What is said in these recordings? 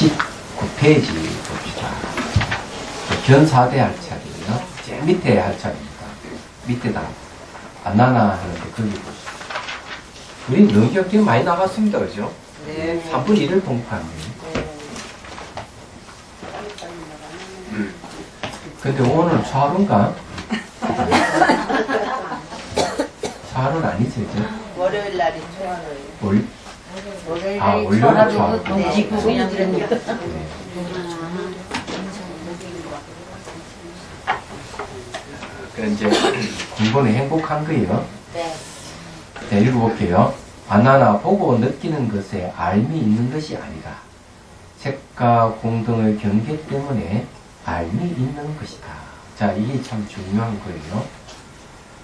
19페이지 봅시다. 견사대 할차리고요. 제일 밑에 할차리입니다. 밑에다 안나나 하는데 거기 보시죠. 우리 능력 지금 많이 나갔습니다. 그죠? 네. 3분의 1을 통과합니다. 근데 오늘 차루인가? 차루는 아니죠, 이제? 월요일 날이 초하루예요. 월요일에 월요일이 차하루. 초하루 동지고 그냥 네. 그럼 이제 공부는 행복한 거예요. 네. 자, 읽어볼게요. 아나나 보고 느끼는 것에 알미 있는 것이 아니라 색과 공등의 경계 때문에 알미 있는 것이다. 자, 이게 참 중요한 거예요.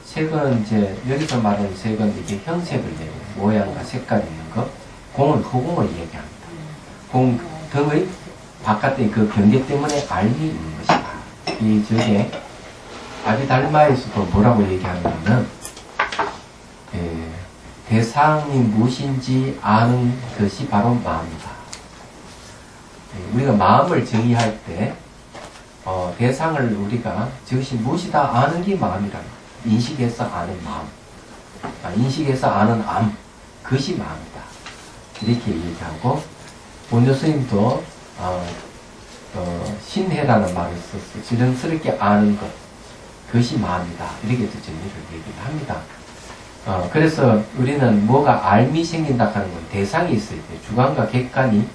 색은 이제 여기서 말하는 색은 이게 형색을 내고 모양과 색깔 있는 것, 공은 허공을 얘기합니다. 공등의 바깥의 그 경계 때문에 알미 있는 것이다. 이 저게 아비달마에서도 뭐라고 얘기하냐면 대상이 무엇인지 아는 것이 바로 마음이다. 우리가 마음을 정의할 때 대상을 우리가 저것이 무엇이다 아는 게 마음이라. 인식해서 아는 마음, 인식해서 아는 암, 그것이 마음이다. 이렇게 얘기하고 본조 스님도 신해라는 말을 써서 지름스럽게 아는 것, 그것이 마음이다. 이렇게 정의를 얘기를 합니다. 그래서 우리는 뭐가 알미 생긴다 하는 건 대상이 있을 때, 주관과 객관이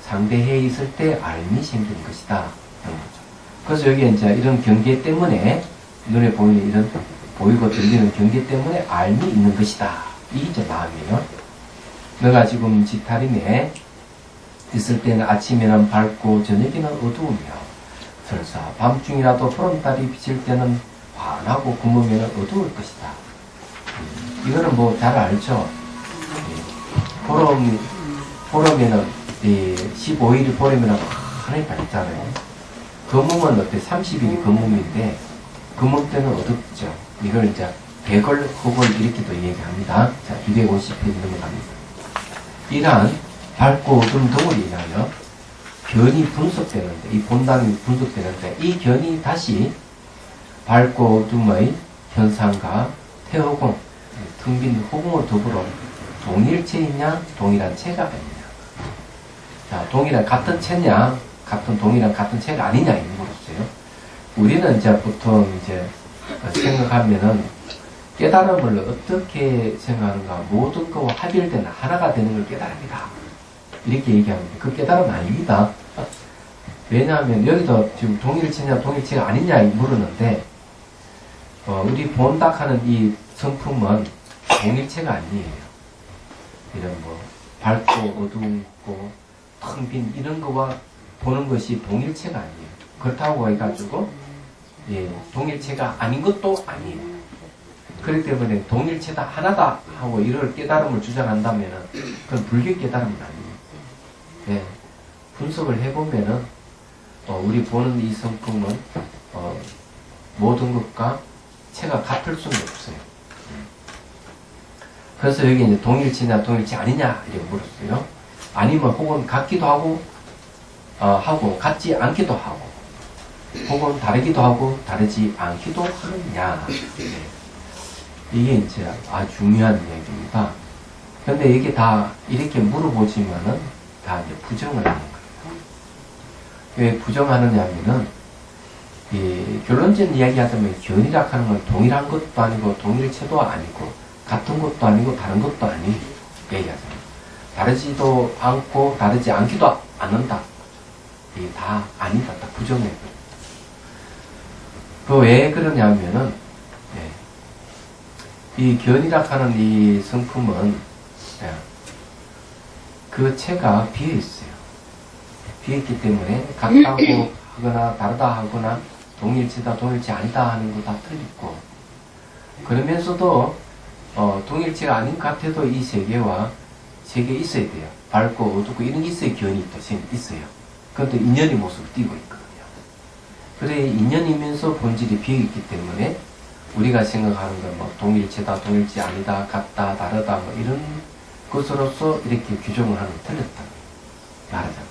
상대해 있을 때 알미 생기는 것이다 하는 거죠. 그래서 여기 이제 이런 경계 때문에 눈에 보이는 이런 보이고 들리는 경계 때문에 알미 있는 것이다. 이게 이제 마음이에요. 너가 지금 지타림에 있을 때는 아침에는 밝고 저녁에는 어두우며 설사 밤중이라도 보름달이 비칠 때는 환하고 구름에는 어두울 것이다. 이거는 뭐 잘 알죠. 보름에는 15일이 보름에는 환하게 밝잖아요. 금음은 어때? 30일이 금음인데 금음 때는 어둡죠. 이걸 이제 백월 흑월 이렇게도 얘기합니다. 자, 250페이지 넘어갑니다. 이러한 밝고 어두운 등을 인하여 견이 분석되는데, 이 본당이 분석되는데, 이 견이 다시 밝고 어둠의 현상과 태호공, 텅 빈 호공을 더불어 동일체이냐, 동일한 체가 아니냐. 자, 동일한 같은 체냐, 동일한 같은 체가 아니냐, 이 물었어요. 우리는 이제 보통 이제 생각하면은 깨달음을 어떻게 생각하는가, 모든 거와 합일되는 하나가 되는 걸 깨달음이다. 이렇게 얘기합니다. 그 깨달음 아닙니다. 왜냐하면 여기도 지금 동일체냐 동일체가 아니냐 물었는데 우리 본닥하는 이 성품은 동일체가 아니에요. 이런 뭐 밝고 어두운고 텅 빈 이런 거와 보는 것이 동일체가 아니에요. 그렇다고 해가지고 동일체가 아닌 것도 아니에요. 그렇기 때문에 동일체다 하나다 하고 이럴 깨달음을 주장한다면 그건 불교 깨달음은 아니에요. 네. 분석을 해보면은 우리 보는 이 성품은 모든 것과 체가 같을 수는 없어요. 그래서 여기 이제 동일체냐 동일체 아니냐 이렇게 물었어요. 아니면 혹은 같기도 하고 같지 않기도 하고 혹은 다르기도 하고 다르지 않기도 하느냐. 이게 이제 아주 중요한 이야기입니다. 근데 이게 다 이렇게 물어보지만은 다 이제 부정을 하는 거예요. 왜 부정하느냐 하면은 결론적인 이야기 하자면 견이라 하는 건 동일한 것도 아니고 동일체도 아니고 같은 것도 아니고 다른 것도 아니고 얘기하잖아요. 다르지도 않고 다르지 않기도 않는다. 이게 다 아니다. 다 부정해요. 왜 그러냐 하면은 이 견이라 하는 이 성품은 그 체가 비어있어요. 비어있기 때문에 같다고 하거나 다르다 하거나 동일체다 동일체 아니다 하는 거 다 틀리고 그러면서도 동일체가 아닌 것 같아도 이 세계와 세계에 있어야 돼요. 밝고 어둡고 이런 게 있어야 견이 있어요. 그것도 인연의 모습을 띠고 있거든요. 그래 인연이면서 본질이 비어있기 때문에 우리가 생각하는 건 뭐 동일체다 동일체 아니다 같다 다르다 뭐 이런 것으로서 이렇게 규정을 하는 게 틀렸다 말하잖아.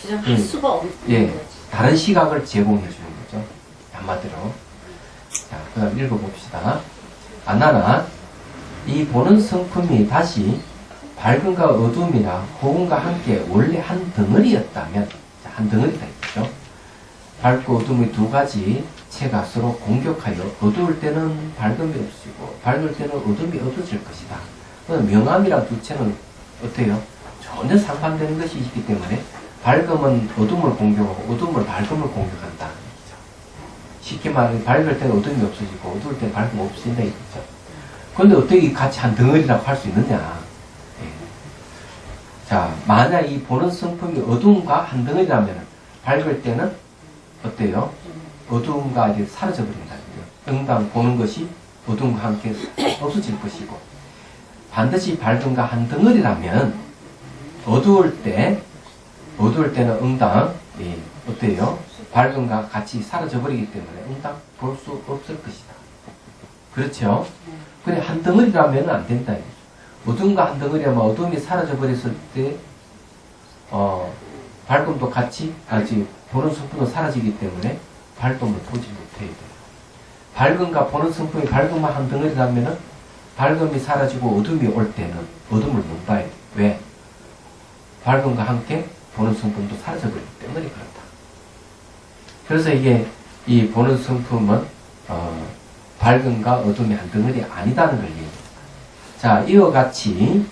규정할 수가 없는 예, 거지. 다른 시각을 제공해 주는 거죠. 한마디로. 자, 그 다음 읽어봅시다. 아나나, 이 보는 성품이 다시 밝음과 어둠이나 호응과 함께 원래 한 덩어리였다면, 자, 한 덩어리다 있죠. 밝고 어둠의 두 가지 체가 서로 공격하여 어두울 때는 밝음이 없어지고 밝을 때는 어둠이 어두워질 것이다. 명암이랑 두 체는 어때요? 전혀 상반되는 것이 있기 때문에 밝음은 어둠을 공격하고 어둠은 밝음을 공격한다는 얘기죠. 쉽게 말하면 밝을 때는 어둠이 없어지고 어두울 때는 밝음이 없어진다 이거죠. 그런데 어떻게 같이 한 덩어리라고 할 수 있느냐. 예. 자, 만약 이 보는 성품이 어둠과 한 덩어리라면 밝을 때는 어때요? 어두움과 이제 사라져 버린다. 응당 보는 것이 어둠과 함께 없어질 것이고, 반드시 밝음과 한 덩어리라면 어두울 때는 응당 어때요? 밝음과 같이 사라져 버리기 때문에 응당 볼 수 없을 것이다. 그렇죠? 근데 한 덩어리라면 안 된다. 어둠과 한 덩어리라면 어둠이 사라져 버렸을 때 밝음도 같이 보는 성품도 사라지기 때문에 밝음을 보지 못해야 돼요. 밝음과 보는 성품이 밝음만 한 덩어리라면은 밝음이 사라지고 어둠이 올 때는 어둠을 못 봐요. 왜? 밝음과 함께 보는 성품도 사라져버리기 때문에 그렇다. 그래서 이게 이 보는 성품은 밝음과 어둠이 한 덩어리 아니다는 걸 얘기합니다. 자, 이와 같이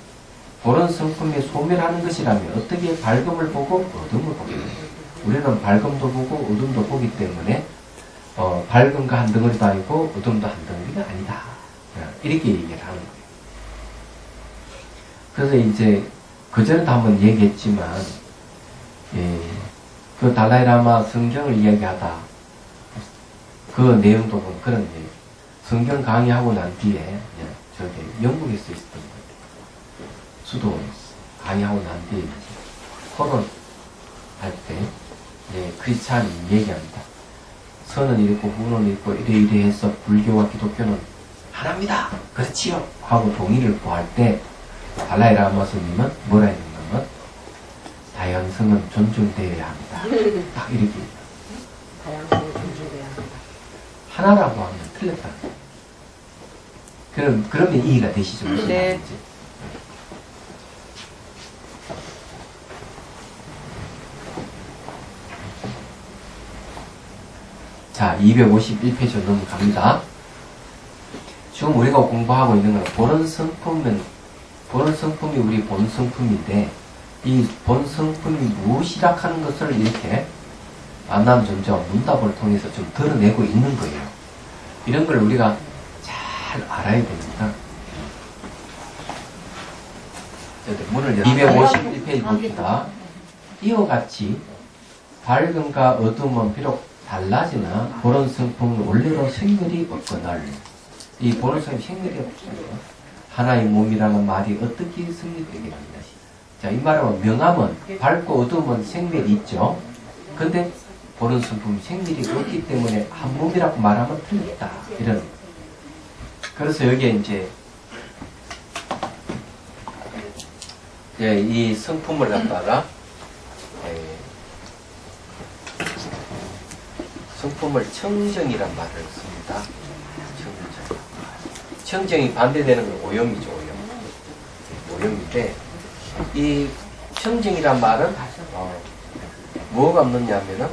보는 성품이 소멸하는 것이라면 어떻게 밝음을 보고 어둠을 보겠느냐. 우리는 밝음도 보고 어둠도 보기 때문에 밝음과 한 덩어리도 아니고 어둠도 한 덩어리가 아니다. 이렇게 얘기를 하는 거예요. 그래서 이제 그전에도 한번 얘기했지만 그 달라이라마 성경을 이야기하다 그 내용도 보면 그런 얘기. 성경 강의하고 난 뒤에 저기 영국에서 있었던 거예요. 수도 강의하고 난 뒤에 토론 할 때 크리스찬이 얘기합니다. 선은 이렇고 후는 이렇고 이래 해서 불교와 기독교는 하나입니다. 그렇지요. 하고 동의를 구할 때 달라이 라마 스님은 뭐라 했는가? 다양성은 존중되어야 합니다. 딱 이렇게 다양성을 존중해야 한다. 하나라고 하면 틀렸다. 그러면 이해가 되시죠? 무슨 네. 말인지. 자, 251페이지로 넘어갑니다. 지금 우리가 공부하고 있는 건 보는 성품이 우리 본 성품인데, 이 본 성품이 무엇이라 하는 것을 이렇게 만남점점 문답을 통해서 좀 드러내고 있는 거예요. 이런 걸 우리가 잘 알아야 됩니다. 문을 251페이지 봅시다. 이와 같이 밝음과 어둠은 비록 달라지나 보는 성품은 원래로 생멸이 없거늘. 이 보는 성품이 생멸이 없어요. 하나의 몸이라는 말이 어떻게 성립되게 합니다. 자, 이 말은 명암은 밝고 어둠은 생멸이 있죠. 근데 보는 성품이 생멸이 없기 때문에 한 몸이라고 말하면 틀렸다. 이런. 그래서 여기에 이제 이 성품을 갖다가 성품을 청정이란 말을 씁니다. 청정이 반대되는 건 오염이죠. 오염인데 이 청정이란 말은 뭐가 없느냐 하면은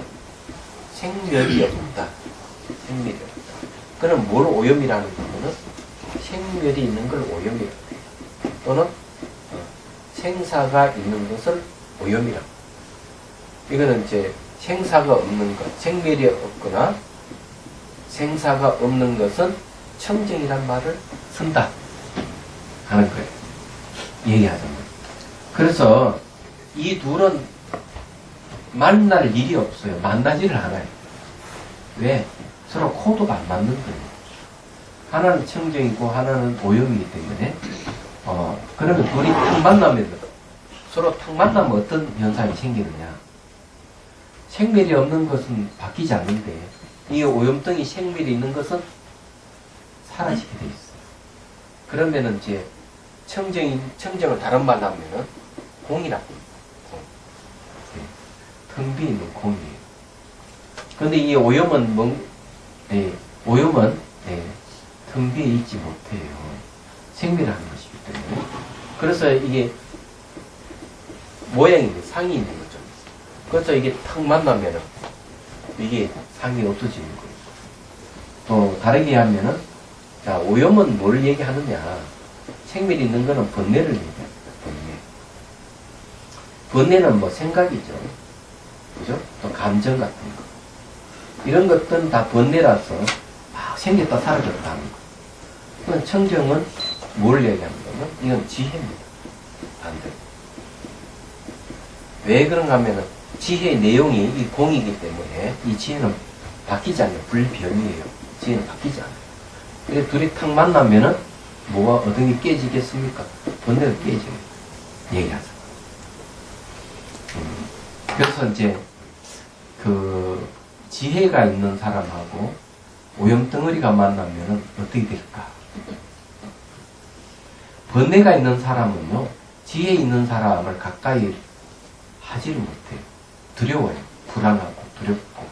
생멸이 없다. 생멸이 없다. 그럼 뭘 오염이라는 거는 생멸이 있는 걸 오염이라고 해요. 또는 생사가 있는 것을 오염이라고. 이거는 이제 생사가 없는 것, 생멸이 없거나 생사가 없는 것은 청정이란 말을 쓴다 하는 거예요. 얘기하자면. 그래서 이 둘은 만날 일이 없어요. 만나지를 않아요. 왜? 서로 코드가 안 맞는 거예요. 하나는 청정이고 하나는 오염이기 때문에 그러면 둘이 탁 만나면 서로 탁 만나면 어떤 현상이 생기느냐. 생멸이 없는 것은 바뀌지 않는데 이 오염등이 생멸이 있는 것은 사라지게 돼 있어요. 그러면은 이제 청정을 다른 말로 하면은 공이라고. 텅 비어 있는 공이에요. 근데 이 오염은 오염은 텅 비어 있지 못해요. 생멸하는 것이기 때문에. 그래서 이게 모양이 상이 있는 거죠. 그래서 이게 탁 만나면은 이게 상이 없어지는 거예요. 또 다르게 하면은 자, 오염은 뭘 얘기하느냐? 생멸이 있는 거는 번뇌를 얘기합니다. 번뇌. 번뇌는 뭐 생각이죠. 그죠? 또 감정 같은 거. 이런 것들은 다 번뇌라서 막 생겼다 사라졌다 하는 거. 그건 청정은 뭘 얘기하는 거면 이건 지혜입니다. 반대로. 왜 그런가 하면은 지혜의 내용이 이 공이기 때문에 이 지혜는 바뀌지 않아요. 불변이에요. 지혜는 바뀌지 않아요. 근데 둘이 탁 만나면은 뭐가 어떤 게 깨지겠습니까? 번뇌가 깨져요. 얘기하자. 그래서 이제 그 지혜가 있는 사람하고 오염덩어리가 만나면은 어떻게 될까? 번뇌가 있는 사람은요, 지혜 있는 사람을 가까이 하지를 못해요. 두려워요. 불안하고 두렵고.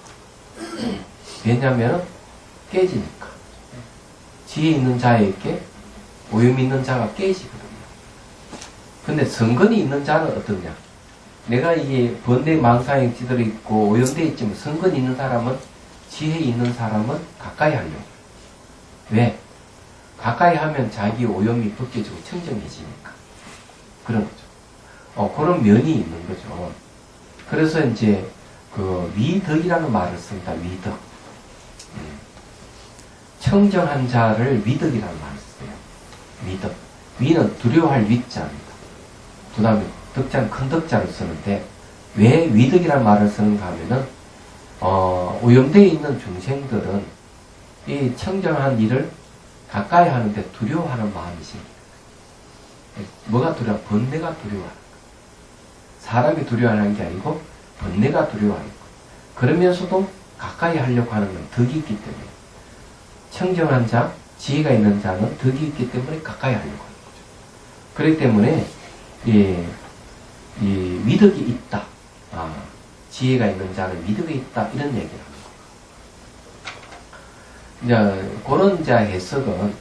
왜냐하면 깨지니까. 지혜 있는 자에게 오염 있는 자가 깨지거든요. 근데 성근이 있는 자는 어떠냐? 내가 이게 번뇌 망상에 찌들어 있고 오염되어 있지만 성근이 있는 사람은, 지혜 있는 사람은 가까이 하려고. 왜? 가까이 하면 자기 오염이 벗겨지고 청정해지니까. 그런 거죠. 그런 면이 있는 거죠. 그래서 이제 그 위덕이라는 말을 씁니다. 위덕. 청정한 자를 위덕이라는 말을 써요. 위덕. 위는 두려워할 위자입니다. 그 다음에 덕자는 큰 덕자를 쓰는데 왜 위덕이라는 말을 쓰는가 하면은 오염되어 있는 중생들은 이 청정한 일을 가까이 하는데 두려워하는 마음이 생깁니다. 뭐가 두려워? 번뇌가 두려워하는 거예요. 사람이 두려워하는 게 아니고 번뇌가 두려워하는 거예요. 그러면서도 가까이 하려고 하는 건 덕이 있기 때문에, 청정한 자, 지혜가 있는 자는 덕이 있기 때문에 가까이 하려고 하는 거죠. 그렇기 때문에 이 위덕이 있다. 지혜가 있는 자는 위덕이 있다. 이런 얘기를 합니다. 이제 그런 자 해석은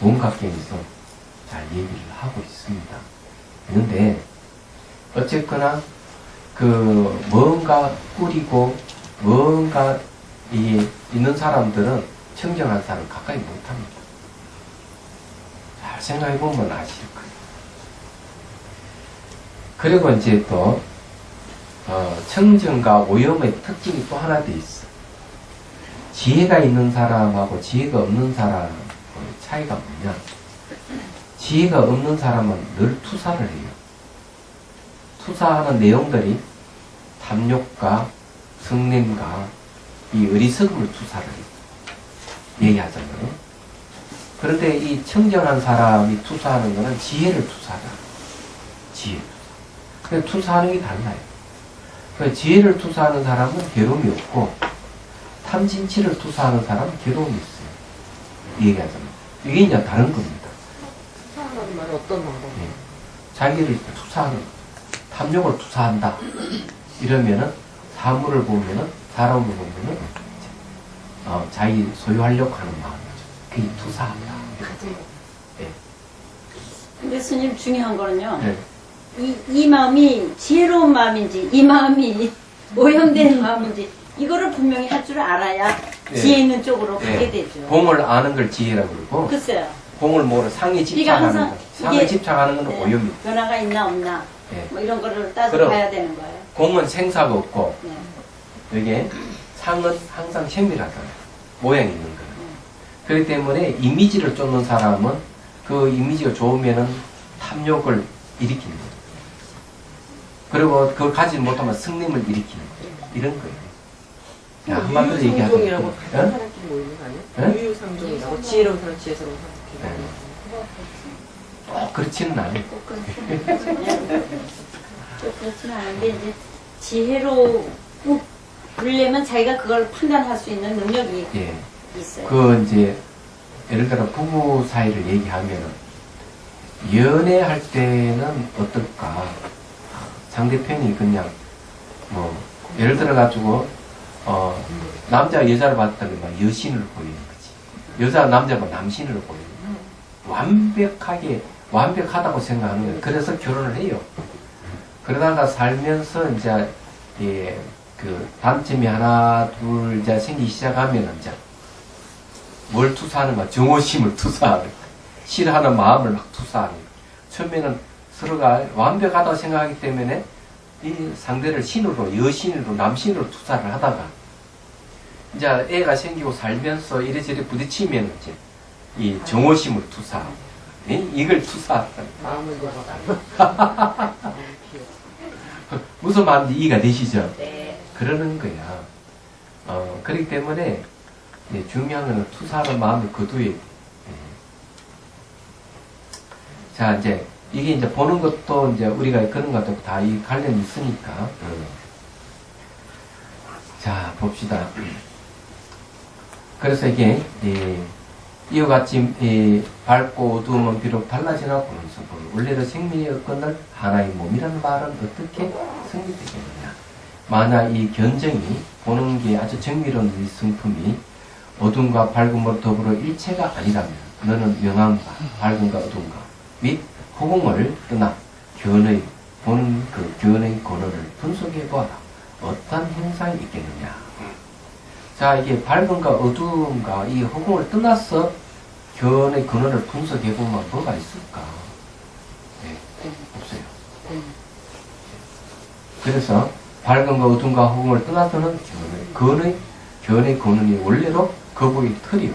원각경에서 잘 얘기를 하고 있습니다. 그런데 어쨌거나 그 뭔가 꾸리고 뭔가 있는 사람들은 청정한 사람 가까이 못합니다. 잘 생각해 보면 아실 거예요. 그리고 이제 또 청정과 오염의 특징이 또 하나 더 있어. 지혜가 있는 사람하고 지혜가 없는 사람의 차이가 뭐냐? 지혜가 없는 사람은 늘 투사를 해요. 투사하는 내용들이 탐욕과 성냄과 이 어리석음을 투사를 해요. 얘기하자면. 그런데 이 청정한 사람이 투사하는 것은 지혜를 투사하잖아. 지혜 투사. 근데 투사하는 게 달라요. 그러니까 지혜를 투사하는 사람은 괴로움이 없고, 탐진치를 투사하는 사람은 괴로움이 있어요. 얘기하자면. 이게 이제 다른 겁니다. 투사하는 말은 어떤 방법? 자기를 투사하는, 탐욕을 투사한다. 이러면은, 사물을 보면은, 사람을 보면은, 자기 소유하려고 하는 마음이죠. 그게 투사한다. 네. 근데 스님 중요한 거는요. 네. 이 마음이 지혜로운 마음인지, 이 마음이 오염된 마음인지, 이거를 분명히 할 줄 알아야 네. 지혜 있는 쪽으로 네. 가게 되죠. 공을 아는 걸 지혜라고 그러고, 글쎄요. 공을 모르는 상에 집착하는 항상 거. 상에 이게- 집착하는 건 네. 오염이죠. 변화가 있나 없나, 네. 뭐 이런 거를 따져 그럼. 봐야 되는 거예요. 공은 생사가 없고, 네. 이게 상은 항상 세밀하잖아요. 모양이 있는 거는. 그렇기 때문에 이미지를 쫓는 사람은 그 이미지가 좋으면은 탐욕을 일으키는 거예요. 그리고 그걸 가지 못하면 승림을 일으키는 거예요. 이런 거예요. 야, 한마디로 얘기하자면. 유유상종이라고 어? 같은 사람끼리 모이는 거 아니야? 네? 유유상종이라고 지혜로운 사람, 지혜스러운 사람 이렇게 모이는 그렇지는 않아요. 그렇지는 않은데, 이제 지혜로 부르려면 자기가 그걸 판단할 수 있는 능력이 예. 있어요. 그 이제 예를 들어 부부 사이를 얘기하면은 연애할 때는 어떨까? 상대편이 그냥 뭐 예를 들어 가지고 남자 여자를 봤다면 막 여신을 보이는 거지. 여자 남자가 남신을 보이는 거지. 완벽하다고 생각하는 거예요. 그래서 결혼을 해요. 그러다가 살면서 이제 그 단점이 하나 둘 이제 생기기 시작하면 이제 뭘 투사하는 거야? 정오심을 투사하는 거야. 싫어하는 마음을 막 투사하는 거야. 처음에는 서로가 완벽하다고 생각하기 때문에 이 상대를 신으로, 여신으로, 남신으로 투사를 하다가 이제 애가 생기고 살면서 이래저래 부딪히면 이제 이 정오심을 투사, 이걸 투사한다. 마음을 열어라. 무슨 말인지 이해가 되시죠? 네. 그러는 거야. 그렇기 때문에 중요한 거는 투사하는 마음을 거두어야 돼. 자, 이제 이게 이제 보는 것도 이제 우리가 그런 것도 다 이 관련이 있으니까. 자, 봅시다. 그래서 이게 이와 같이 밝고 어두움은 비록 달라지나 보는 성품, 원래의 생명의 여건을 하나의 몸이라는 말은 어떻게 성립되겠느냐. 만약 이 견정이 보는 게 아주 정밀한 이 성품이 어둠과 밝음으로 더불어 일체가 아니라면 너는 명암과 밝음과 어둠과 및 허공을 떠나 견의 보는 그 견의 권원을 분석해 보아라. 어떤 현상이 있겠느냐. 자, 이게 밝음과 어두움과 이 허공을 떠나서 견의 근원을 분석해 보면 뭐가 있을까? 네, 없어요. 그래서 밝음과 어둠과 허공을 떠나서는 견의 근원이 원래로 거북이 털이요.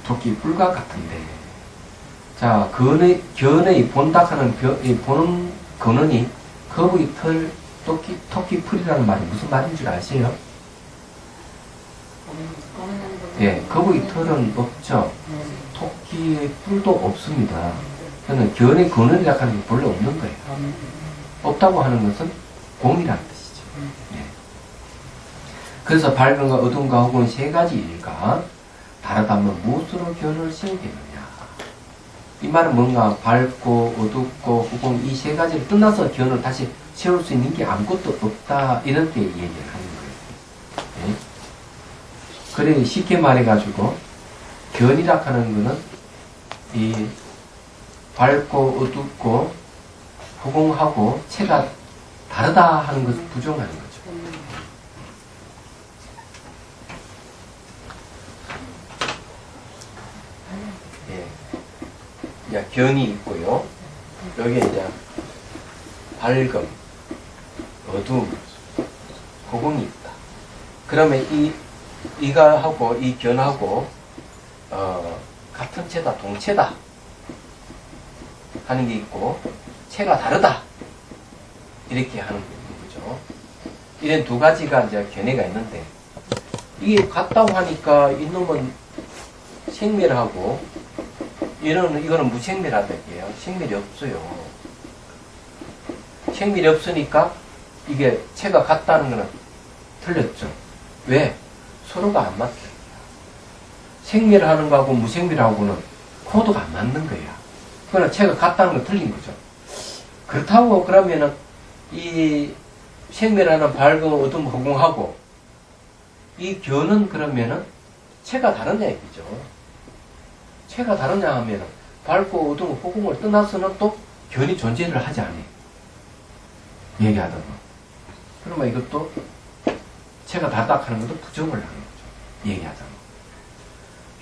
토끼 뿔과 같은데. 자, 견의 본닥하는 보는 근원이 거북이 털, 토끼 풀이라는 말이 무슨 말인 줄 아세요? 예, 거북이 털은 없죠. 토끼의 뿔도 없습니다. 그는 견의 근원이라고 하는 게 본래 없는 거예요. 없다고 하는 것은 공이라는 뜻이죠. 예. 그래서 밝음과 어둠과 혹은 세 가지 일과 다르다면 무엇으로 견을 세우겠느냐. 이 말은 뭔가 밝고 어둡고 혹은 이 세 가지를 떠나서 견을 다시 세울 수 있는 게 아무것도 없다. 이런 때 얘기를 하는 거예요. 예. 그래 쉽게 말해가지고 견이라 하는 거는 이 밝고 어둡고 허공하고 체가 다르다 하는 것을 부정하는 거죠. 예. 이제 견이 있고요. 여기에 이제 밝음, 어둠, 허공이 있다. 그러면 이가 하고 이 견하고 같은 체다, 동체다 하는 게 있고 체가 다르다 이렇게 하는 거죠. 이런 두 가지가 이제 견해가 있는데 이게 같다고 하니까 이놈은 생멸하고 이거는 무생멸하다 얘기예요. 생멸이 없어요. 생멸이 없으니까 이게 체가 같다는 거는 틀렸죠. 왜? 서로가 안 맞게. 생멸하는 거하고 무생멸하고는 코드가 안 맞는 거야. 그러나 체가 같다는 건 틀린 거죠. 그렇다고 그러면은 이 생멸하는 밝은 어둠 허공하고 이 견은 그러면은 체가 다르냐 얘기죠. 체가 다르냐 하면은 밝고 어둠 허공을 떠나서는 또 견이 존재를 하지 않아요. 얘기하다가. 그러면 이것도 체가 다르다 하는 것도 부정을 하는 거죠. 얘기하자면.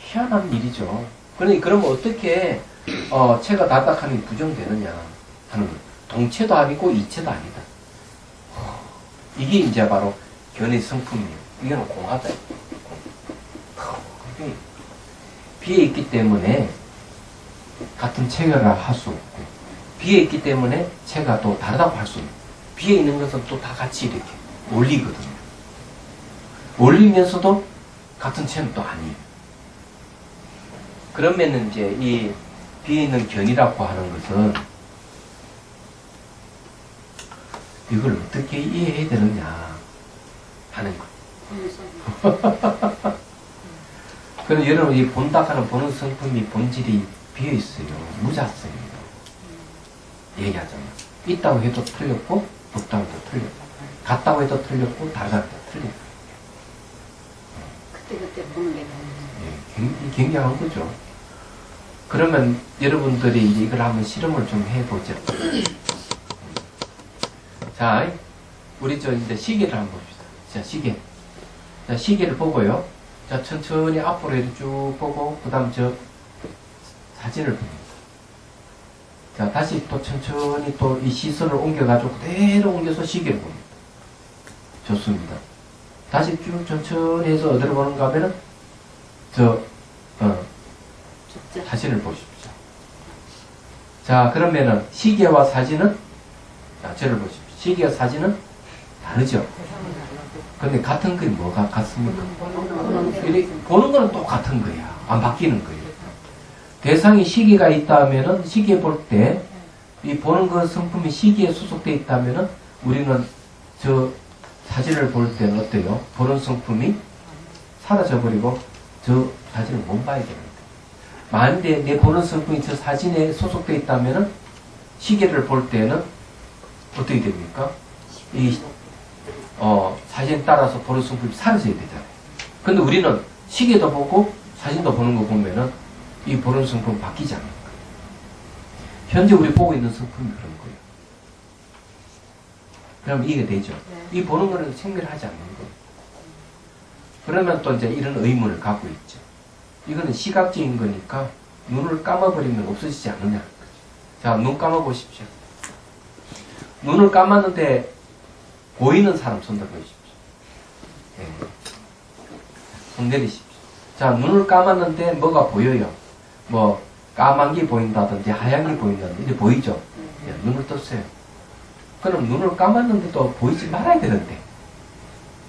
희한한 일이죠. 그러면 어떻게 체가 다르다 하는 게 부정되느냐 하는 거. 동체도 아니고 이체도 아니다. 이게 이제 바로 견의 성품이에요. 이거는 공하다. 비에 있기 때문에 같은 체결을 할 수 없고 비에 있기 때문에 체가 또 다르다고 할 수 없고 비에 있는 것은 또 다 같이 이렇게 올리거든요. 올리면서도 같은 체는 또 아니에요. 그러면은 이제 이 비에 있는 견이라고 하는 것은 이걸 어떻게 이해해야 되느냐 하는 거. 그래서 여러분 이 본다하는 보는 성품이 본질이 비어 있어요. 무자성이에요. 얘기하자면 있다고 해도 틀렸고 없다고 해도 틀렸고 같다고 해도 틀렸고 다르다고 해도 틀린 거예요. 그때 보는 게 굉장한 거죠. 그러면 여러분들이 이걸 한번 실험을 좀 해보죠. 자, 우리 이제 시계를 한번 봅시다. 자, 시계. 자, 시계를 보고요. 자, 천천히 앞으로 이렇게 쭉 보고, 그 다음 사진을 봅니다. 자, 다시 또 천천히 또 이 시선을 옮겨가지고 그대로 옮겨서 시계를 봅니다. 좋습니다. 다시 쭉 천천히 해서 어디로 보는가 하면은, 사진을 보십시오. 자, 그러면은 시계와 사진은, 자, 저를 보십시오. 시계와 사진은 다르죠? 근데 같은 게 뭐가 같습니까? 보는 거는 똑같은 거야. 안 바뀌는 거예요. 대상이 시계가 있다면은, 시계 볼 때, 이 보는 그 성품이 시계에 소속되어 있다면은, 우리는 저 사진을 볼 때는 어때요? 보는 성품이 사라져버리고, 저 사진을 못 봐야 됩니다. 만약에 내 보는 성품이 저 사진에 소속되어 있다면은, 시계를 볼 때는 어떻게 됩니까? 이, 사진 따라서 보는 성품이 사라져야 되잖아요. 근데 우리는 시계도 보고, 사진도 보는 거 보면은, 이 보는 성품 바뀌지 않는 거예요. 현재 우리 보고 있는 성품이 그런 거예요. 그럼 이게 되죠. 이 보는 거는 생멸하지 않는 거예요. 그러면 또 이제 이런 의문을 갖고 있죠. 이거는 시각적인 거니까 눈을 감아버리면 없어지지 않느냐. 자, 눈 감아보십시오. 눈을 감았는데 보이는 사람 손 들어보십시오. 네. 손 내리십시오. 자, 눈을 감았는데 뭐가 보여요? 뭐 까만 게 보인다든지 하얀 게 보인다든지 이게 보이죠? 네, 눈을 떴어요. 그럼 눈을 감았는데도 보이지 말아야 되는데,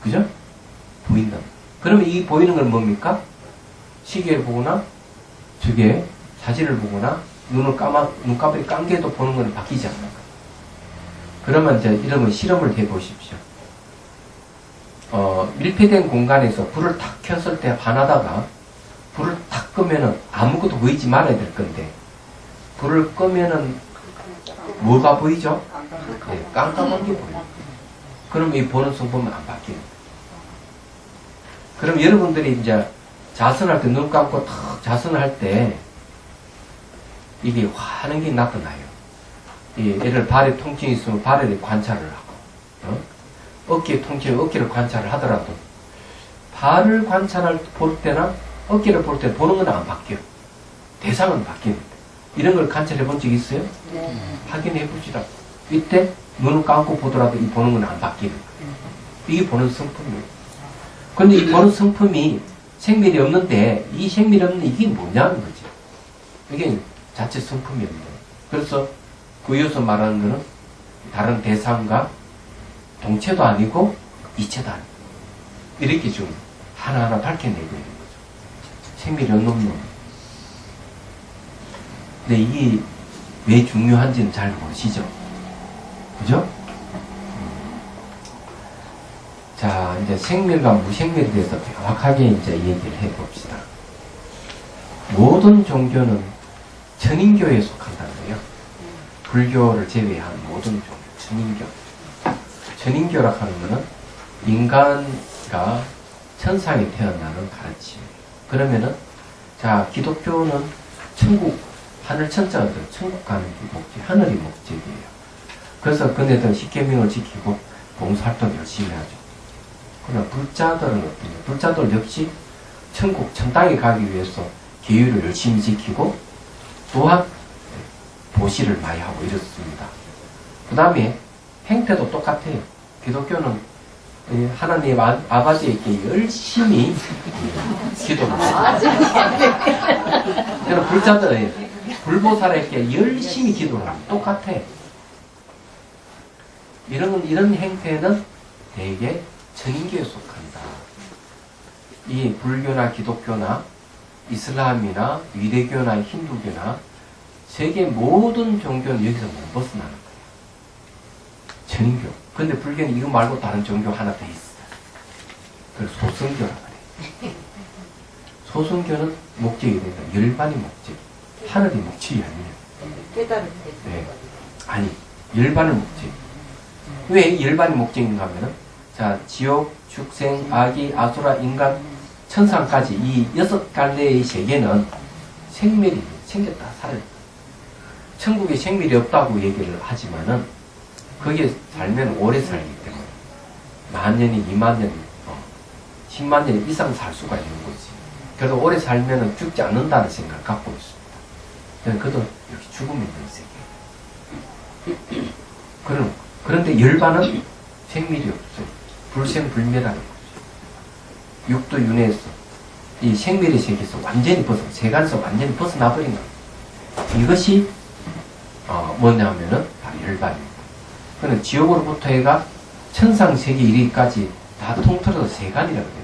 그죠? 보인다. 그러면 이 보이는 건 뭡니까? 시계를 보거나 저게 사진을 보거나 눈꺼풀이 깜게도 보는 건 바뀌지 않는 거예요. 그러면 이제 이런 건 실험을 해보십시오. 밀폐된 공간에서 불을 탁 켰을 때 반하다가 불을 탁 끄면은 아무것도 보이지 말아야 될 건데, 불을 끄면은 뭐가 보이죠? 네, 깜깜한 게 보여요. 그럼 이 보는 성품은 안 바뀌는 거예요. 그럼 여러분들이 이제 자선할 때, 눈 감고 탁 자선을 할 때, 이게 환한 게 나타나요. 예를 발에 통증이 있으면 발에 관찰을 하고, 어깨에 통증이 어깨를 관찰을 하더라도, 발을 볼 때나 어깨를 볼 때 보는 건 안 바뀌어요. 대상은 바뀌는데. 이런 걸 관찰해 본 적 있어요? 네. 확인해 보시라. 이때 눈을 감고 보더라도 이 보는 건 안 바뀌는 거예요. 이게 보는 성품이에요. 근데 이 보는 성품이 생멸이 없는데, 이 생멸이 없는 이게 뭐냐는 거죠. 이게 자체 성품이 없는 거예요. 그래서 구여서 말하는 거는 다른 대상과 동체도 아니고 이체도 아니고, 이렇게 좀 하나하나 밝혀내고 있는 거죠. 생멸이 없는 놈. 근데 이게 왜 중요한지는 잘 모르시죠? 그죠? 자, 이제 생멸과 무생멸에 대해서 명확하게 이제 얘기를 해봅시다. 모든 종교는 천인교에 속한다는 거예요. 불교를 제외한 모든 종교, 천인교. 천인교라 하는 것은 인간과 천상에 태어나는 가르침이에요. 그러면은, 자, 기독교는 천국, 하늘 천자들, 천국 가는 게 목적, 하늘이 목적이에요. 그래서 그네들은 십계명을 지키고 봉사활동 열심히 하죠. 그러나 불자들은 어떠냐? 불자들 역시 천국, 천당에 가기 위해서 계율을 열심히 지키고 또한 보시를 많이 하고 이렇습니다. 그 다음에 행태도 똑같아요. 기독교는 하나님 아버지에게 열심히 기도를 합니다. 그럼 불자들은 불보살에게 열심히 기도를 합니다. 똑같아요. 이런 행태는 대개 천인교에 속한다. 이 불교나 기독교나 이슬람이나 유대교나 힌두교나 세계 모든 종교는 여기서 못 벗어나는 거예요. 천인교. 근데 불교는 이거 말고 다른 종교 하나 더 있어요. 그래서 소승교라고 그래요. 소승교는 목적이 된다. 열반이 목적. 하늘이 목적이 아니에요. 깨달을 때. 네. 아니, 열반을 목적. 왜 일반이 목적인가 하면은, 자, 지옥, 축생, 아기, 아수라, 인간, 천상까지 이 6갈래의 세계는 생멸이 생겼다, 살았다. 천국에 생멸이 없다고 얘기를 하지만은, 거기에 살면 오래 살기 때문에, 10,000년이, 20,000년이, 10만 년 이상 살 수가 있는 거지. 그래도 오래 살면은 죽지 않는다는 생각을 갖고 있습니다. 그래도 이렇게 죽음이 있는 세계. 그런데 열반은 생밀이 없어요. 불생불멸하는 거죠. 육도 윤회에서 이 생멸의 세계에서 완전히 세간에서 완전히 벗어나버린 겁니다. 이것이 뭐냐면은 바로 열반입니다. 그는 지옥으로부터 해가 천상세계 이르기까지 다 통틀어서 세간이라고 해요.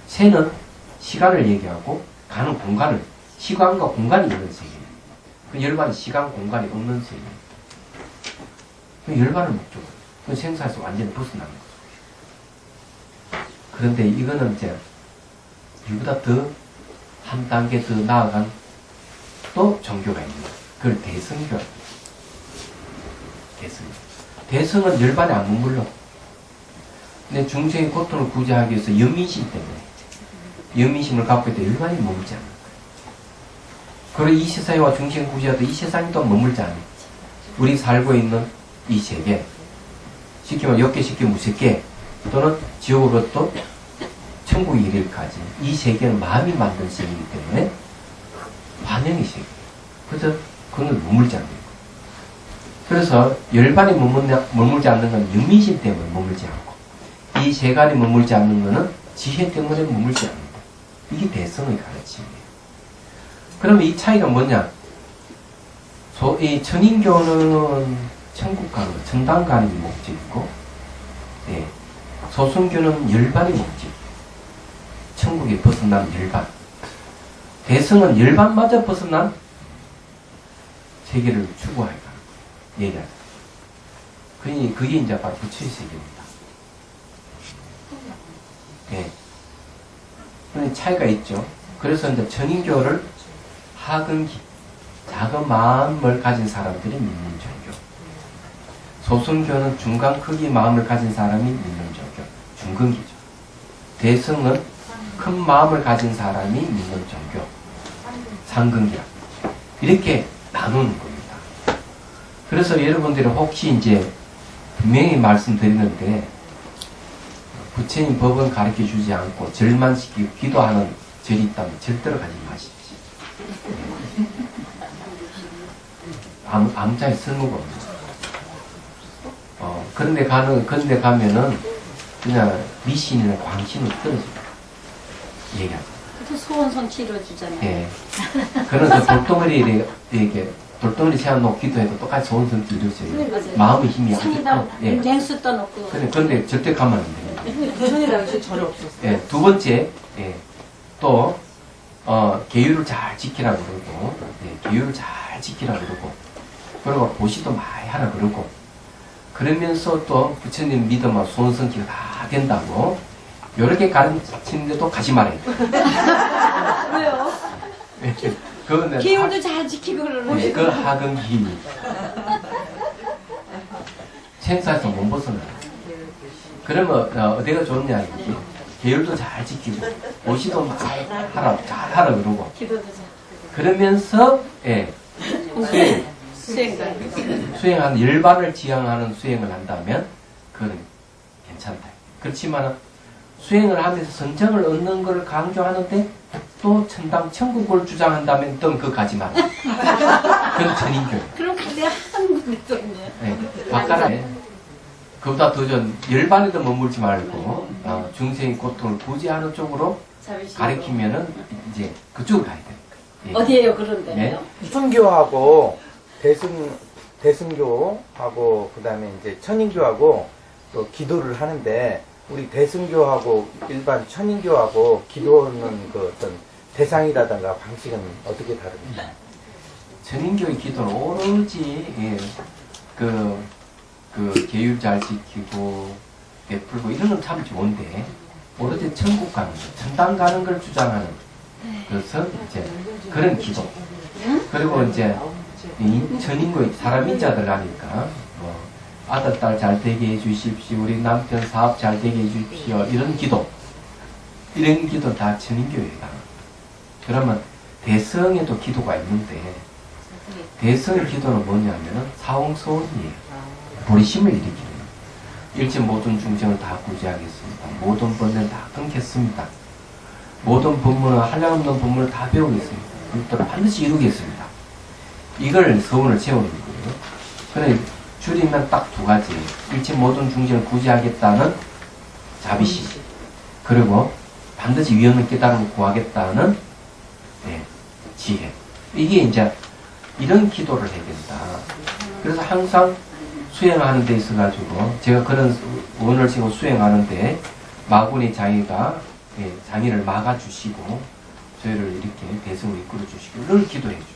세는 시간을 얘기하고 가는 공간을, 시간과 공간이 있는 세계입니다. 그 열반은 시간, 공간이 없는 세계입니다. 그 열반을 목적으로 그 생사에서 완전히 벗어나는 거죠. 그런데 이거는 이제 이보다 더 한 단계 더 나아간 또 종교가 있습니다. 그걸 대성교. 대성은 열반에 안 머물러. 근데 중생의 고통을 구제하기 위해서 연민심 때문에, 연민심을 갖고 있다 열반이 머물지 않는 거예요. 그리고 이 세상과 중생을 구제하도 이 세상이 또 머물지 않는 거예요. 우리 살고 있는 이 세계, 시키면 역계, 시키면 무색계, 또는 지옥으로 또 천국에 이르기까지 이 세계는 마음이 만든 세계이기 때문에 반영의 세계. 그래서 그건 머물지 않는 거예요. 그래서 열반이 머물지 않는 건 연민심 때문에 머물지 않고, 이 세간이 머물지 않는 것은 지혜 때문에 머물지 않는다. 이게 대성의 가르침이에요. 그러면 이 차이가 뭐냐? 이 천인교는 천국 가는 거, 천당 가는 게 목적이고, 예. 소승교는 열반이 목적. 천국에 벗어난 열반. 대성은 열반마저 벗어난 세계를 추구하여 가는 거예요. 얘기하죠. 그게 이제 바로 부처의 세계입니다. 예. 그런 차이가 있죠. 그래서 이제 천인교를 하근기, 작은 마음을 가진 사람들이 믿는 종교. 소승교는 중간 크기 마음을 가진 사람이 믿는 종교. 중근기죠. 대성은 큰 마음을 가진 사람이 믿는 종교. 상근기라. 이렇게 나누는 겁니다. 그래서 여러분들이 혹시 이제 분명히 말씀드리는데, 부처님 법은 가르쳐 주지 않고 절만 시키고 기도하는 절이 있다면 절대로 가지 마십시오. 아무짝에 쓸모가 없어요. 그런데 가면은 그냥 미신이나 광신으로 떨어집니다. 얘기하죠. 그래서 소원성취 이루어주잖아요. 예. 그런 그 돌덩어리 세워놓고 기도해도 똑같이 소원성취 이루어져요. 맞아요. 마음의 힘이 산에다 아주 예. 냉수 떠놓고. 그런데 절대 가면 안 됩니다. 부처님 당시 절이 없었어요. 예. 두 번째, 예. 또, 계율을 잘 지키라 그러고, 예. 계율을 잘 지키라 그러고, 그리고 보시도 많이 하라 그러고, 그러면서 또 부처님 믿으면 소원성취가 다 된다고, 요렇게 가르치는데도 가지 말아야 돼. 왜요? 그거는 계율도 잘 지키고 그러는 네, 그 하근기. 생사에서 못 벗어나요. 그러면 어디가 좋냐 이게. 계율도 잘 지키고 오시도 많이 하라, 잘 하라 그러고. 기도도 잘. 그러면서 예, 수행하는 열반을 지향하는 수행을 한다면 그건 괜찮다. 그렇지만 수행을 하면서 선정을 얻는 걸 강조하는데 또 천당 천국을 주장한다면 또 그거 가지 마라. 그건 천인교예요. 그럼 내가 하는 분이 있거든요. 네, 바깥에 그보다 더 전 열반에도 머물지 말고 중생의 고통을 구제하는 쪽으로 가리키면은 이제 그쪽으로 가야 돼요. 예. 어디에요 그런 데요? 순교하고 대승교하고 그다음에 이제 천인교하고 또 기도를 하는데, 우리 대승교하고 일반 천인교하고 기도는 그 어떤 대상이라든가 방식은 어떻게 다릅니까? 천인교의 기도는 오로지 예, 그 계율 잘 지키고 베풀고 이런 건 참 좋은데, 오로지 천국 가는 거, 천당 가는 걸 주장하는 그래서 이제 그런 기도. 그리고 이제 천인교 사람 인자들 가니까 아들, 딸 잘 되게 해주십시오. 우리 남편 사업 잘 되게 해주십시오. 이런 기도. 이런 기도 다 천인교회다. 그러면 대성에도 기도가 있는데, 대성의 기도는 뭐냐면은 사홍소원이에요. 불의심을 일으키는 거예요. 일체 모든 중생을 다 구제하겠습니다. 모든 번뇌를 다 끊겠습니다. 모든 법문은 한량없는 법문을 다 배우겠습니다. 그것도 반드시 이루겠습니다. 이걸 서원을 채우는 거예요. 그래 줄이면 딱 두 가지. 일체 모든 중생을 구제하겠다는 자비심. 그리고 반드시 위험을 깨달음을 구하겠다는 지혜. 이게 이제 이런 기도를 해야 된다. 그래서 항상 수행하는 데 있어가지고 제가 그런 원을 지고 수행하는데 마군의 장애가 장애를 막아주시고 저희를 이렇게 대승을 이끌어주시고 늘 기도해 주는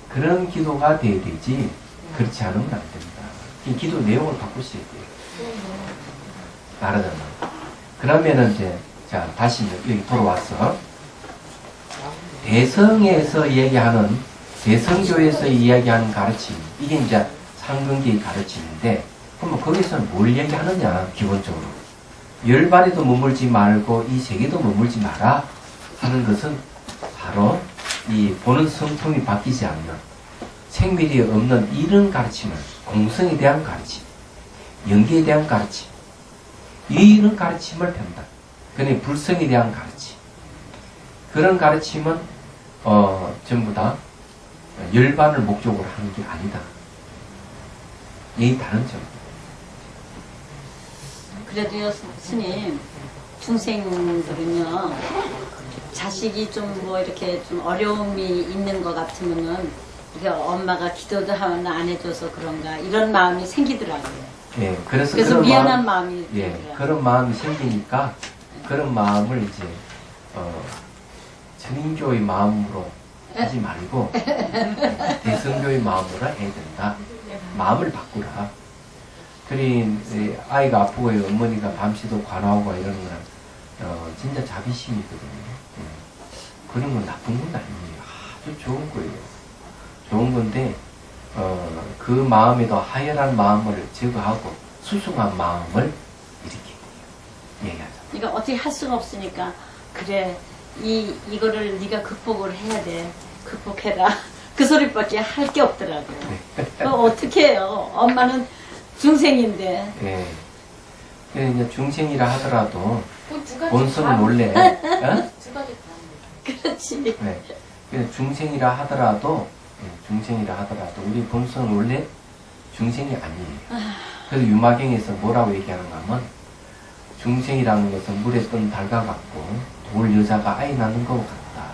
그런 기도가 돼야 되지 그렇지 않으면 안 됩니다. 이 기도 내용을 바꾸셔야 돼요. 다르잖아. 그러면은 이제 자 다시 여기 돌아와서 대성에서 얘기하는 대성교에서 이야기하는 가르침 이게 이제 상근기의 가르침인데 그러면 거기서는 뭘 얘기하느냐 기본적으로 열반에도 머물지 말고 이 세계도 머물지 마라 하는 것은 바로 이 보는 성품이 바뀌지 않는 생밀이 없는 이런 가르침을 공성에 대한 가르침 연기에 대한 가르침 이런 가르침을 편다. 그러니 불성에 대한 가르침 그런 가르침은 전부 다 열반을 목적으로 하는 게 아니다. 이 다른 점. 그래도요, 스님, 중생들은요, 자식이 좀 뭐 이렇게 좀 어려움이 있는 것 같으면은, 이게 엄마가 기도도 하면 안 해줘서 그런가, 이런 마음이 생기더라고요. 예, 그래서 그래서 그런 미안한 마음이 예, 들더라고요. 그런 마음이 생기니까 그런 마음을 이제 천인교의 마음으로 하지 말고 대성교의 마음으로 해야 된다. 마음을 바꾸라. 그리 아이가 아프고 어머니가 밤새도 관하고 이런 거는 진짜 자비심이거든요. 그런 건 나쁜 건 아니에요. 아주 좋은 거예요. 좋은 건데 그 마음에도 하열한 마음을 제거하고 수승한 마음을 이렇게 얘기하자. 그러니까 어떻게 할 수가 없으니까, 그래, 이거를 네가 극복을 해야 돼. 극복해라. 그 소리밖에 할 게 없더라고요. 어떻게 해요? 엄마는 중생인데. 네. 그래, 이제 중생이라 하더라도 본성은 원래 그렇지. 네. 그래, 중생이라 하더라도 우리 본성은 원래 중생이 아니에요. 그래서 유마경에서 뭐라고 얘기하는가 하면 중생이라는 것은 물에 뜬 달과 같고 돌 여자가 아이 낳는 것 같다.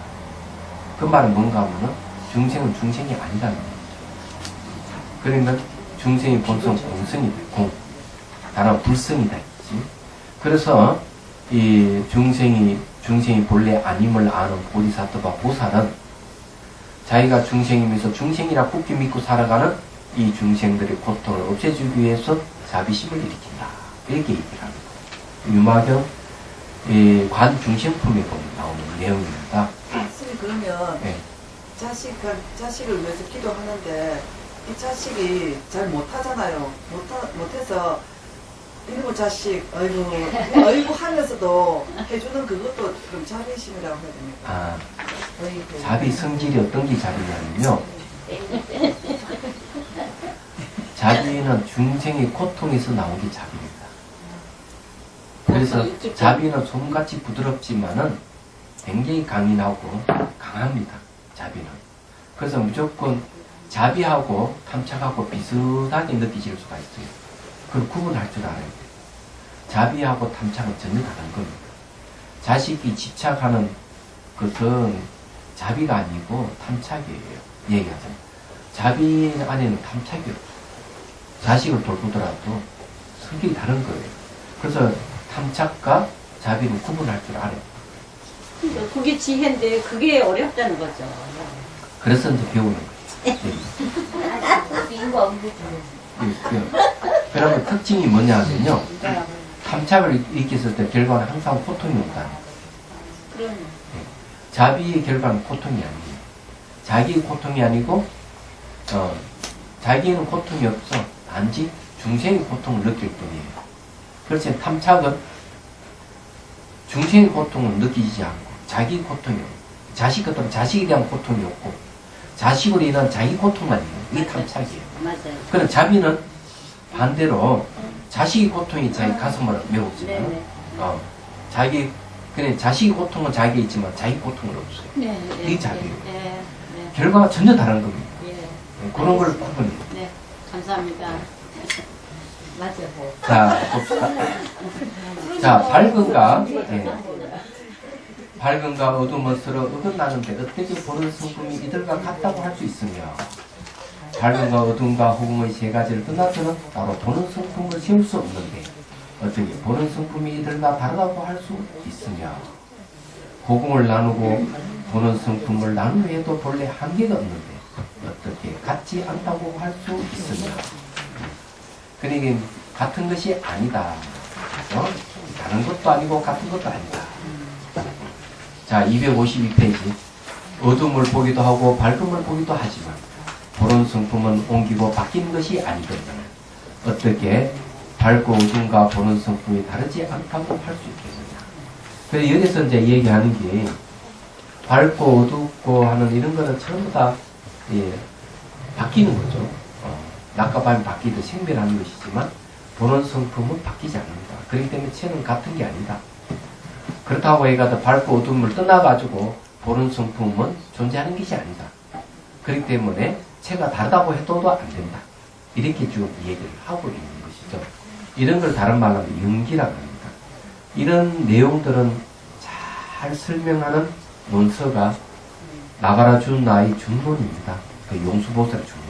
그 말은 뭔가 하면은 중생은 중생이 아니라는 거죠. 그러니까 중생의 본성 공성이다. 다른 불성이다. 있지? 그래서 이 중생이 본래 아님을 아는 보리사토가 보살은 자기가 중생이면서 중생이라 굳게 믿고 살아가는 이 중생들의 고통을 없애주기 위해서 자비심을 일으킨다. 이렇게 얘기를 합니다. 유마경 관중생품에 보면 나오는 내용입니다. 스님 그러면 네. 자식을 위해서 기도하는데 이 자식이 잘 못하잖아요. 못해서 일부 자식 어이구 하면서도 해주는 그것도 그럼 자비심이라고 해야 됩니까? 아, 자비 성질이 어떤 게 자비냐면요. 자비는 중생의 고통에서 나온 게 자비입니다. 그래서 자비는 솜같이 부드럽지만은 굉장히 강인하고 강합니다. 자비는. 그래서 무조건 자비하고 탐착하고 비슷하게 느끼실 수가 있어요. 그걸 구분할 줄 알아야 돼요. 자비하고 탐착은 전혀 다른 겁니다. 자식이 집착하는 것은 자비가 아니고 탐착이에요. 얘기하자면. 자비 안에는 탐착이 없어요. 자식을 돌보더라도 성격이 다른 거예요. 그래서 탐착과 자비를 구분할 줄 알아요. 그러니까 그게 지혜인데 그게 어렵다는 거죠. 그래서 이제 배우는 거예요. 그러면 특징이 뭐냐면요. 탐착을 일으켰을 때 결과는 항상 고통이 온다. 그럼 자비의 결과는 고통이 아니에요. 자기의 고통이 아니고 자기에는 고통이 없어. 단지 중생의 고통을 느낄 뿐이에요. 그렇지 탐착은 중생의 고통을 느끼지 않고 자기 고통이 없고 자식 같으면 자식에 대한 고통이 없고 자식으로 인한 자기 고통만 있는 이게 탐착이에요. 맞아요. 그럼 자비는 반대로 자식의 고통이 자기 가슴을 메우지만 네네. 자기 그냥 자식의 고통은 자기에 있지만 자기 고통은 없어요. 네. 이게 자비예요. 네. 네. 결과가 전혀 다른 겁니다. 예. 그런 걸 구분해요. 네. 감사합니다. 맞아요. 자, 봅시다. 자, 밝음과 밝음과 어둠은 서로 어긋나는데 어떻게 보는 성품이 이들과 같다고 할 수 있으며 밝음과 어둠과 호금의 세 가지를 떠나서는 바로 보는 성품을 세울 수 없는데 어떻게 보는 성품이 이들과 다르다고 할 수 있으며 호금을 나누고 보는 성품을 나누어도 본래 한계가 없는데 어떻게 같지 않다고 할 수 있으며 그러니까 같은 것이 아니다. 다른 것도 아니고 같은 것도 아니다. 자, 252페이지. 어둠을 보기도 하고 밝음을 보기도 하지만 보는 성품은 옮기고 바뀌는 것이 아니거든. 어떻게 밝고 어둠과 보는 성품이 다르지 않다고 할 수 있겠느냐. 그래서 여기서 이제 얘기하는 게 밝고 어둡고 하는 이런 거는 전부 다 바뀌는 거죠. 낮과 밤이 바뀌듯 생멸하는 것이지만 보는 성품은 바뀌지 않는다. 그렇기 때문에 체는 같은 게 아니다. 그렇다고 해가지고 밝고 어둠을 떠나가지고 보는 성품은 존재하는 것이 아니다. 그렇기 때문에 체가 다르다고 해도 안 된다. 이렇게 쭉 얘기를 하고 있는 것이죠. 이런 걸 다른 말로 하면 연기라고 합니다. 이런 내용들은 잘 설명하는 논서가 나가라 준나의 중론입니다. 그 용수보살의 중론.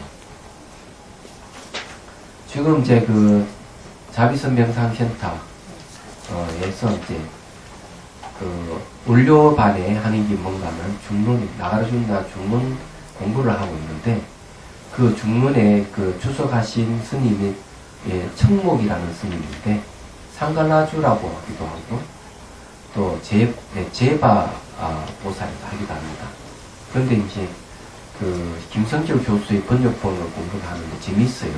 지금 이제 그 자비선 명상센터에서 이제 그 원료반에 하는 게 뭔가는 중론, 나가라 준나 중론 공부를 하고 있는데 그 중론에 그 주석하신 스님이 청목이라는 스님인데 상갈라주라고 하기도 하고 또 제바 보살이라고 하기도 합니다. 그런데 이제 그 김성철 교수의 번역본을 공부를 하는데 재밌어요.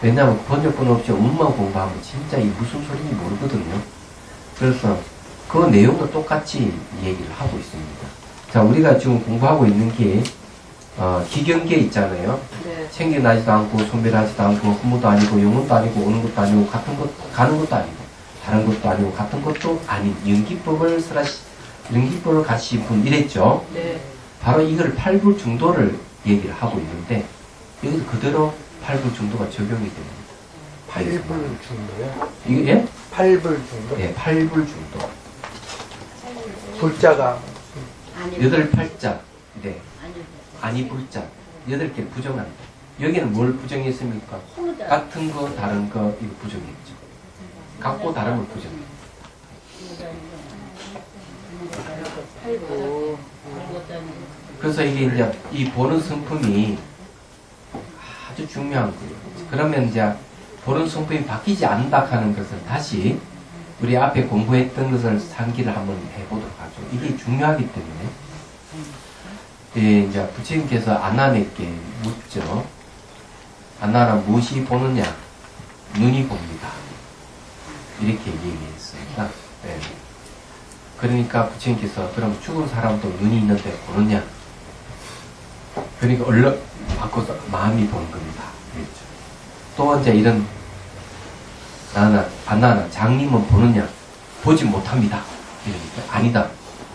왜냐하면 번역본 없이 원만 공부하면 진짜 이 무슨 소리인지 모르거든요. 그래서 그 내용도 똑같이 얘기를 하고 있습니다. 자, 우리가 지금 공부하고 있는 게 기경계 있잖아요. 네. 생겨나지도 않고 소멸하지도 않고 후무도 아니고 영혼도 아니고 오는 것도 아니고 같은 것 가는 것도 아니고 다른 것도 아니고 같은 것도 아닌 연기법을 같이 분 이랬죠. 네. 바로 이걸 팔불 중도를 얘기를 하고 있는데 여기서 그대로 팔불 중도가 적용이 됩니다. 팔불 중도요? 이게 예? 팔불 중도? 예, 팔불 중도. 불자가 여덟 팔자. 네. 아니. 아니 불자. 8개 부정한다. 여기는 뭘 부정했습니까? 호자. 같은 거, 다른 거, 이거 부정했죠. 같고 다름을 부정했죠. 팔고. 그래서 이게 이제 이 보는 성품이 아주 중요한 거예요. 그러면 이제 보는 성품이 바뀌지 않는다 하는 것은 다시 우리 앞에 공부했던 것을 상기를 한번 해보도록 하죠. 이게 중요하기 때문에. 예, 이제 부처님께서 안나에게 묻죠. 안나나 무엇이 보느냐? 눈이 봅니다. 이렇게 얘기했습니다. 예. 그러니까 부처님께서 그럼 죽은 사람도 눈이 있는데 보느냐? 그러니까 얼른 바꿔서 마음이 보는 겁니다. 그랬죠. 또 이제 이런 안나나 장님은 보느냐? 보지 못합니다. 이러니까 아니다.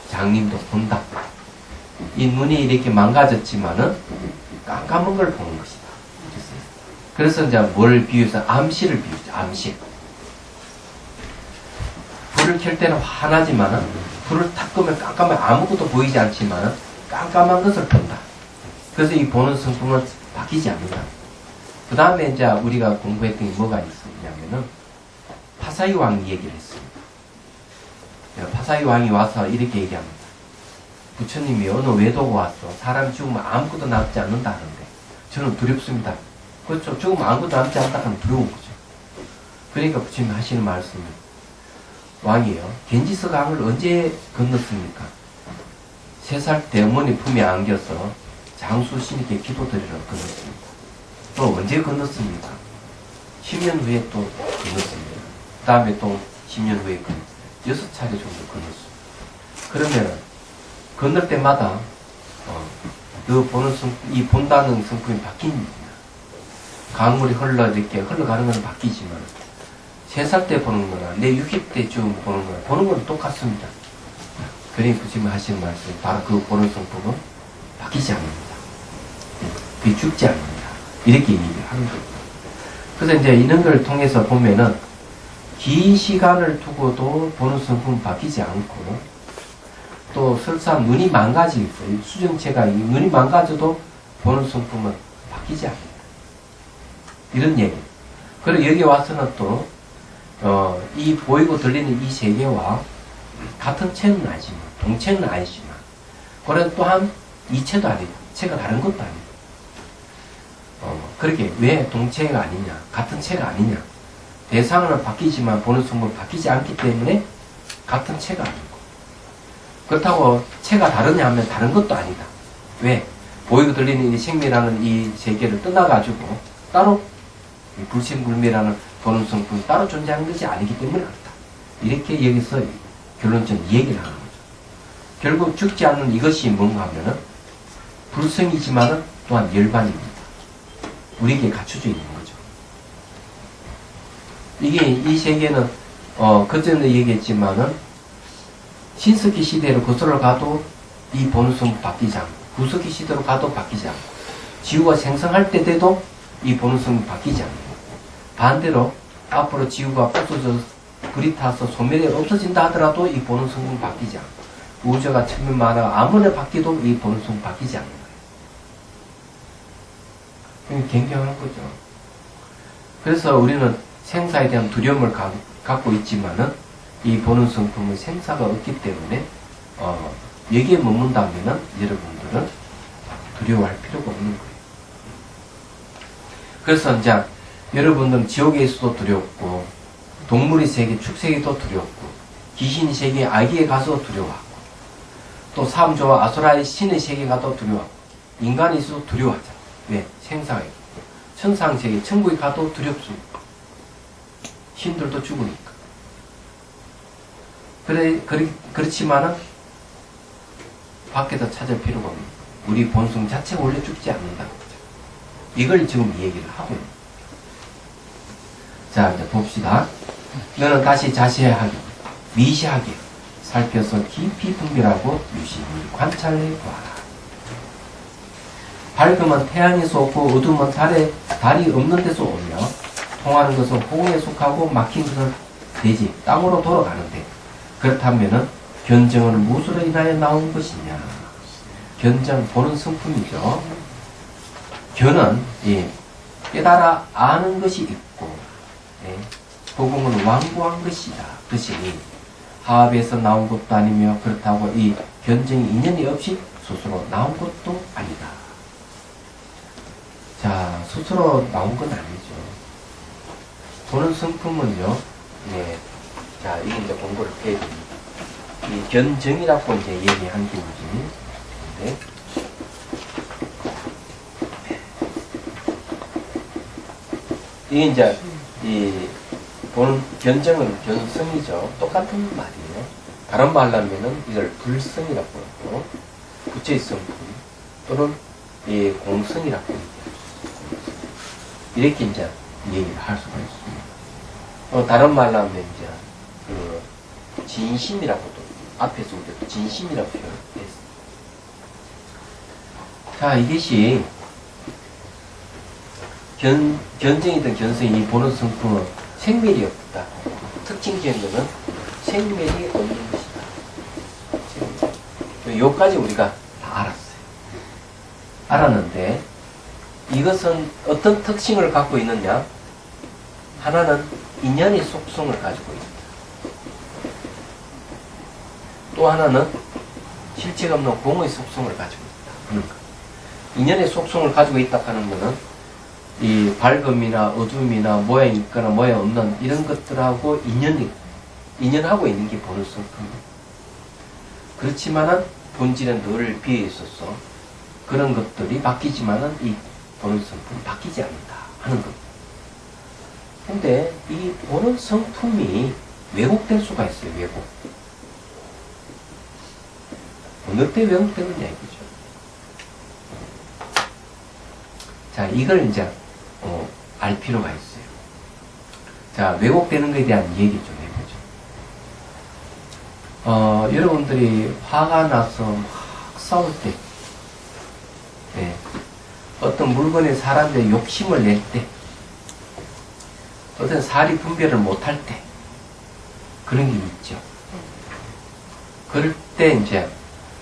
장님도 본다. 이 눈이 이렇게 망가졌지만은 깜깜한 걸 보는 것이다. 그래서 이제 뭘 비유해서 암시를 비유죠. 암시. 불을 켤 때는 환하지만은 불을 탁 끄면 깜깜해 아무것도 보이지 않지만은 깜깜한 것을 본다. 그래서 이 보는 성품은 바뀌지 않는다. 그 다음에 이제 우리가 공부했던 게 뭐가 있었냐면은 파사이 왕이 얘기를 했습니다. 파사이 왕이 와서 이렇게 얘기합니다. 부처님이 어느 외도가 왔어. 사람이 죽으면 아무것도 남지 않는다 하는데 저는 두렵습니다. 그렇죠. 죽으면 아무것도 남지 않는다 하면 두려운 거죠. 그러니까 부처님이 하시는 말씀은 왕이에요. 겐지스 강을 언제 건넜습니까? 3살 때 어머니 품에 안겨서 장수 신께 기도드리러 건넜습니다. 또 언제 건넜습니까? 10년 후에 또 건넜습니다. 그 다음에 또 10년 후에 6차례 정도 건넜어요. 그러면은 건널 때마다 이 본다는 성품이 바뀝니다. 강물이 이렇게 흘러가는 건 바뀌지만 3살 때 보는 거나 내 60대쯤 보는 거나 보는 건 똑같습니다. 그러니 지금 하시는 말씀 바로 그 보는 성품은 바뀌지 않습니다. 그게 죽지 않는다. 이렇게 얘기를 하는 겁니다. 그래서 이제 이런 걸 통해서 보면은 긴 시간을 두고도 보는 성품은 바뀌지 않고 또 설사 눈이 망가지겠어요. 수정체가 눈이 망가져도 보는 성품은 바뀌지 않는다. 이런 얘기. 그리고 여기 와서는 또 이 보이고 들리는 이 세계와 같은 체는 아니지만 동체는 아니지만 그런 또한 이체도 아니고 체가 다른 것도 아니고 그렇게 왜 동체가 아니냐 같은 체가 아니냐 대상은 바뀌지만 보는 성품은 바뀌지 않기 때문에 같은 체가 아니고 그렇다고 체가 다르냐 하면 다른 것도 아니다. 왜? 보이고 들리는 이 생미라는 이 세계를 떠나가지고 따로 불생불灭라는 보는 성품이 따로 존재하는 것이 아니기 때문에 그렇다. 이렇게 여기서 결론적인 얘기를 하는 거죠. 결국 죽지 않는 이것이 뭔가 하면은 불성이지만은 또한 열반입니다. 우리에게 갖춰져 있는 거죠. 이 세계는 그전에 얘기했지만은 신석기 시대로 거슬러 가도 이 보는 성품 바뀌지 않고 구석기 시대로 가도 바뀌지 않고 지구가 생성할 때 돼도 이 보는 성품이 바뀌지 않고 반대로 앞으로 지구가 부서져 불이 타서 소멸이 없어진다 하더라도 이 보는 성품은 바뀌지 않고 우주가 천면만화가 아무리 바뀌도 이 보는 성품은 바뀌지 않는 거예요. 굉장한 거죠. 그래서 우리는 생사에 대한 두려움을 갖고 있지만은 이 보는 성품은 생사가 없기 때문에 여기에 머문다면은 여러분들은 두려워할 필요가 없는 거예요. 그래서 이제 여러분들은 지옥에 있어도 두렵고 동물의 세계, 축세계도 두렵고 귀신의 세계, 아기에 가서 두려워하고 또 삼조와 아수라의 신의 세계 가도 두려워하고 인간이 있어도 두려워하잖아. 왜? 생사가 있고 천상 세계, 천국에 가도 두렵습니다. 신들도 죽으니까. 그렇지만은 밖에서 찾을 필요가 없는 우리 본성 자체가 원래 죽지 않는다는 거죠. 이걸 지금 얘기를 하고 있는 거예요. 자, 이제 봅시다. 너는 다시 자세하게, 미시하게 살펴서 깊이 분별하고 유심히 관찰해 보아라. 밝으면 태양에서 오고 어두우면 달이 없는 데서 오며 통하는 것은 호응에 속하고 막힌 것은 대지, 땅으로 돌아가는데 그렇다면은 견정은 무엇으로 인하여 나온 것이냐? 견정, 보는 성품이죠. 견은 깨달아 아는 것이 있고 호공은 완고한 것이다. 그것이 하합에서 나온 것도 아니며 그렇다고 이 견정이 인연이 없이 스스로 나온 것도 아니다. 자, 스스로 나온 건 아니죠. 보는 성품은요, 자, 이게 이제 공부를 해야 됩니다. 이 견정이라고 이제 얘기한 게 이제, 이게 이제, 보는 견정은 견성이죠. 똑같은 말이에요. 다른 말로 하면은 이걸 불성이라고 하고, 부처의 성품, 또는 공성이라고 합니다. 이렇게 이제 얘기를 할 수가 있습니다. 다른 말로 하면 이제, 진심이라고도, 앞에서 우리가 진심이라고 표현했습니다. 자, 이것이, 견정이든 견성이 보는 성품은 생멸이 없다. 특징적인 것은 생멸이 없는 것이다. 여기까지 우리가 다 알았어요. 알았는데, 이것은 어떤 특징을 갖고 있느냐? 하나는 인연의 속성을 가지고 있다. 또 하나는 실체가 없는 공의 속성을 가지고 있다. 인연의 속성을 가지고 있다 하는 것은 이 밝음이나 어둠이나 모양이 있거나 모양 없는 이런 것들하고 인연하고 있는 게 보는 성품입니다. 그렇지만은 본질은 늘 비어 있어서 그런 것들이 바뀌지만은 이 보는 성품은 바뀌지 않는다 하는 겁니다. 근데 이 보는 성품이 왜곡될 수가 있어요. 왜곡. 어느 때 왜곡되느냐 이거죠. 자, 이걸 이제 알 필요가 있어요. 자, 왜곡되는 것에 대한 얘기 좀 해보죠. 여러분들이 화가 나서 막 싸울 때, 네, 어떤 물건에 사람들이 욕심을 낼 때, 어떤 사리 분별을 못할 때, 그런 게 있죠. 그럴 때 이제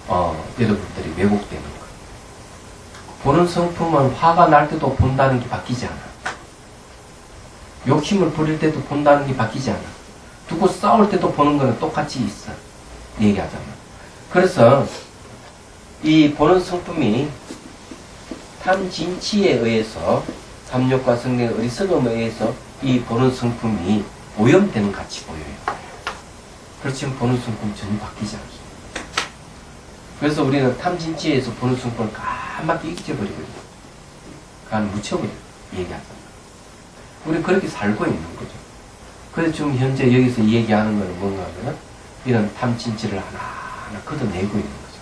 여러분들이 왜곡되는 거. 보는 성품은 화가 날 때도 본다는 게 바뀌지 않아. 욕심을 부릴 때도 본다는 게 바뀌지 않아. 두고 싸울 때도 보는 거는 똑같이 있어. 얘기하자면. 그래서 이 보는 성품이 탐진치에 의해서, 탐욕과 성능의 어리석음에 의해서 이 보는 성품이 오염되는 같이 보여요. 그렇지만 보는 성품이 전혀 바뀌지 않습니다. 그래서 우리는 탐진치에서 보는 성품을 까맣게 잊어버리거든요. 그냥 묻혀버려요. 얘기하자면. 우리 그렇게 살고 있는 거죠. 그래서 지금 현재 여기서 얘기하는 거는 뭔가 하면 이런 탐진치를 하나하나 걷어내고 있는 거죠.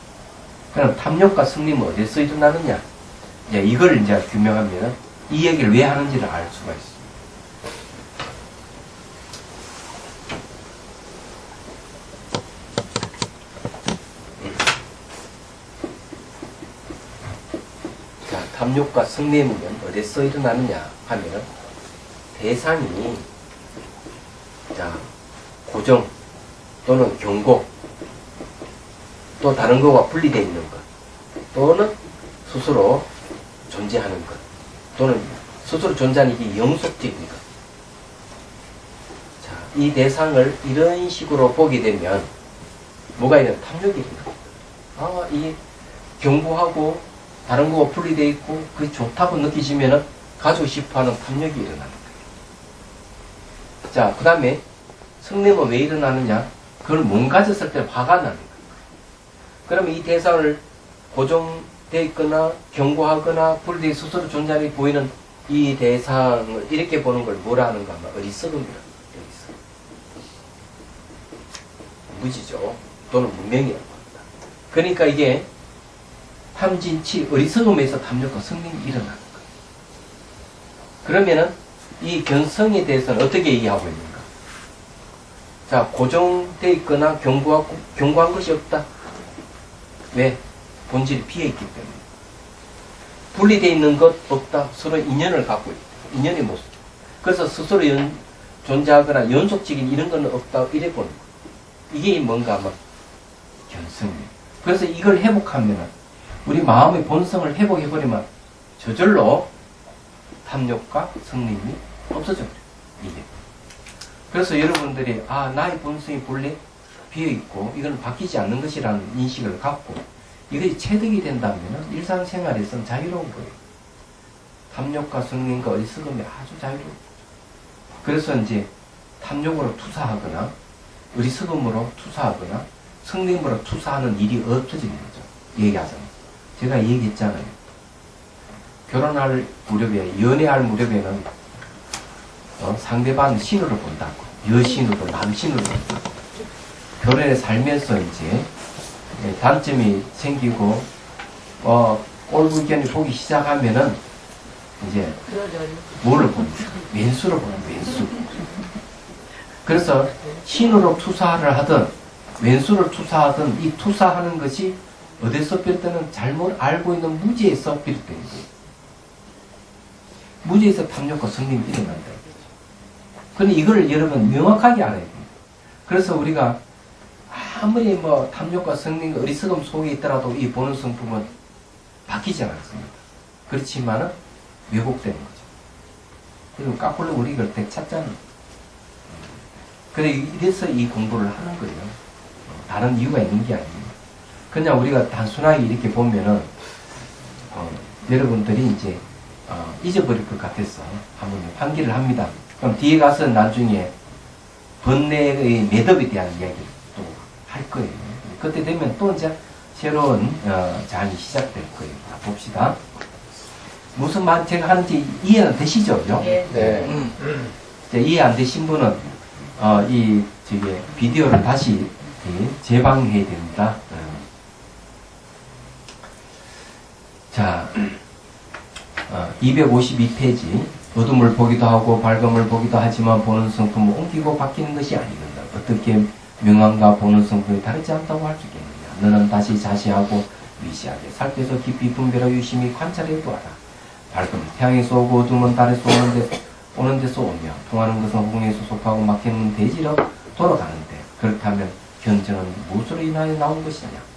그럼 탐욕과 성림은 어디서 일어나느냐? 이제 이걸 이제 규명하면 이 얘기를 왜 하는지를 알 수가 있습니다. 자, 탐욕과 성림은 어디서 일어나느냐 하면 대상이 자, 고정 또는 경고 또 다른 것과 분리되어 있는 것 또는 스스로 존재하는 것 또는 스스로 존재하는 이게 영속적인 것. 자, 이 대상을 이런 식으로 보게 되면 뭐가 있는 탐욕이 있는 것. 아, 이 경고하고 다른 거와 분리되어 있고 그게 좋다고 느끼시면은 가지고 싶어하는 탐욕이 일어나는 거예요. 자, 그 다음에 성냄은 왜 일어나느냐? 그걸 못 가졌을 때 화가 나는 거예요. 그러면 이 대상을 고정되어 있거나 경고하거나 분리되어 스스로 존재하게 보이는 이 대상을 이렇게 보는 걸 뭐라 하는가 하면 어리석음이라고 어리석음. 무지죠. 또는 문명이라고 합니다. 그러니까 이게 탐진치, 어리석음에서 탐욕과 성냄이 일어나는 거예요. 그러면은 이 견성에 대해서는 어떻게 얘기하고 있는가? 자, 고정되어 있거나 경고한 것이 없다. 왜? 본질이 비어있기 때문에. 분리되어 있는 것 없다. 서로 인연을 갖고 있다. 인연의 모습. 그래서 스스로 존재하거나 연속적인 이런 건 없다. 이래 보는 거. 이게 뭔가 하면 견성이에요. 그래서 이걸 회복하면 우리 마음의 본성을 회복해버리면 저절로 탐욕과 성림이 없어져요. 이게. 그래서 여러분들이 나의 본성이 본래 비어있고 이건 바뀌지 않는 것이라는 인식을 갖고 이것이 체득이 된다면 일상생활에서는 자유로운 거예요. 탐욕과 성림과 어리석음이 아주 자유로운 거죠. 그래서 이제 탐욕으로 투사하거나 어리석음으로 투사하거나 성림으로 투사하는 일이 없어지는 거죠. 얘기하자면. 제가 얘기했잖아요. 결혼할 무렵에, 연애할 무렵에는 상대방 신으로 본다고. 여신으로, 남신으로 본다고. 결혼에 살면서 이제 단점이 생기고 꼴불견이 보기 시작하면은 이제 뭘로 봅니까? 왼수로 보는 왼수. 그래서 신으로 투사를 하든 왼수를 투사하든 이 투사하는 것이 어디서 비롯되는 잘못 알고 있는 무지에서 비롯된 거예요. 무지에서 탐욕과 성림이 일어난다. 그런데 이걸 여러분 명확하게 알아야 됩니다. 그래서 우리가 아무리 뭐 탐욕과 성림과 어리석음 속에 있더라도 이 보는 성품은 바뀌지 않습니다. 그렇지만은 왜곡되는 거죠. 그리고 까꿀로 우리 그럴 때 찾잖아요. 그래 이래서 이 공부를 하는 거예요. 다른 이유가 있는 게 아닙니다. 그냥 우리가 단순하게 이렇게 보면은 여러분들이 이제 잊어버릴 것 같아서 한번 환기를 합니다. 그럼 뒤에 가서 나중에 번뇌의 매듭에 대한 이야기를 또 할 거예요. 그때 되면 또 이제 새로운 장이 시작될 거예요. 자, 봅시다. 무슨 말 제가 하는지 이해는 되시죠? 네. 네. 이제 이해 안 되신 분은 비디오를 다시 재방해야 됩니다. 자, 252페이지. 어둠을 보기도 하고 밝음을 보기도 하지만 보는 성품은 옮기고 바뀌는 것이 아니거든. 어떻게 명함과 보는 성품이 다르지 않다고 할 수 있겠느냐. 너는 다시 자세하고 미시하게 살펴서 깊이 분별하고 유심히 관찰해 보아라. 밝음은 태양에서 오고 어둠은 달에서 오는 데서 오며 통하는 것은 홍해에서 속하고 막히는 대지로 돌아가는데 그렇다면 견정은 무엇으로 인하여 나온 것이냐.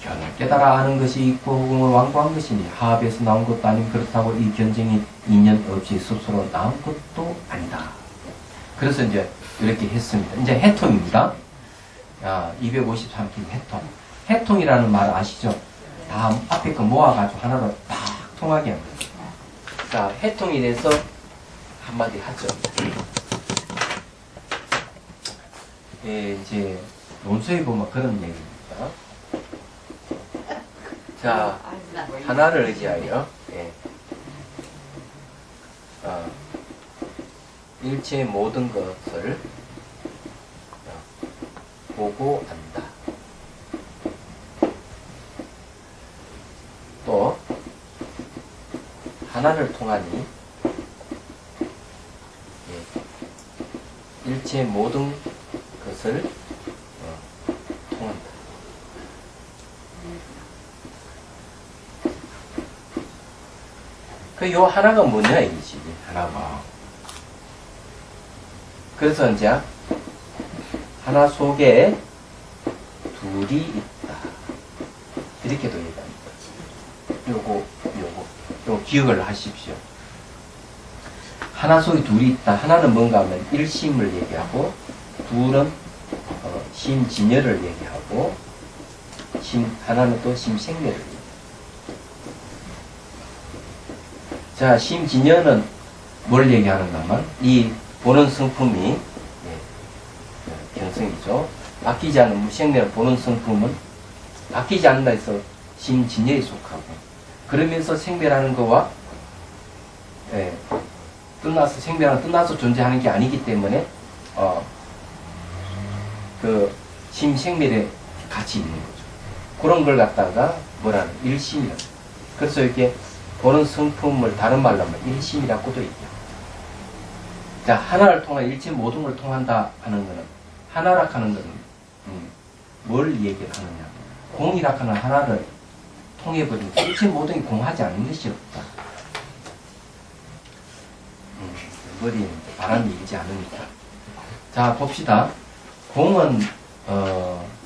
견을 깨달아 아는 것이 있고 호응을 완고한 것이니 하합에서 나온 것도 아닌 그렇다고 이 견정이 인연 없이 스스로 나온 것도 아니다. 그래서 이제 이렇게 했습니다. 이제 해통입니다. 253편 해통. 해통이라는 말 아시죠? 다 앞에 거 모아가지고 하나로 딱 통하게 합니다. 자, 해통에 대해서 한마디 하죠. 예, 이제 논수에 보면 그런 얘기입니다. 자, 하나를 의지하여 일체의 모든 것을 보고 안다. 또 하나를 통하니 일체의 모든 것을 통한다. 요 하나가 뭐냐 이거지. 하나가. 그래서 이제 하나 속에 둘이 있다. 이렇게도 얘기합니다. 요거 기억을 하십시오. 하나 속에 둘이 있다. 하나는 뭔가 하면 일심을 얘기하고, 둘은 심진여를 얘기하고, 하나는 또 심생멸을 얘기합니다. 자, 심진여는 뭘 얘기하는가 하면, 이 보는 성품이, 견성이죠. 바뀌지 않는 무생멸 보는 성품은 바뀌지 않는다 해서 심진여에 속하고, 그러면서 생멸하는 거와, 생멸은 끝나서 존재하는 게 아니기 때문에, 심생멸에 같이 있는 거죠. 그런 걸 갖다가 뭐라는 일심이라고. 그래서 이렇게 보는 성품을 다른 말로 하면 일심이라고도 얘기해요. 자, 하나를 통한 일체 모든 걸 통한다 하는 거는, 하나라 하는 거는, 뭘 얘기를 하느냐. 공이라 하는 하나를 통해버리니까 일체 모든 게 공하지 않는 것이 없다. 머리에 바람이 일지 않으니까. 자, 봅시다. 공은,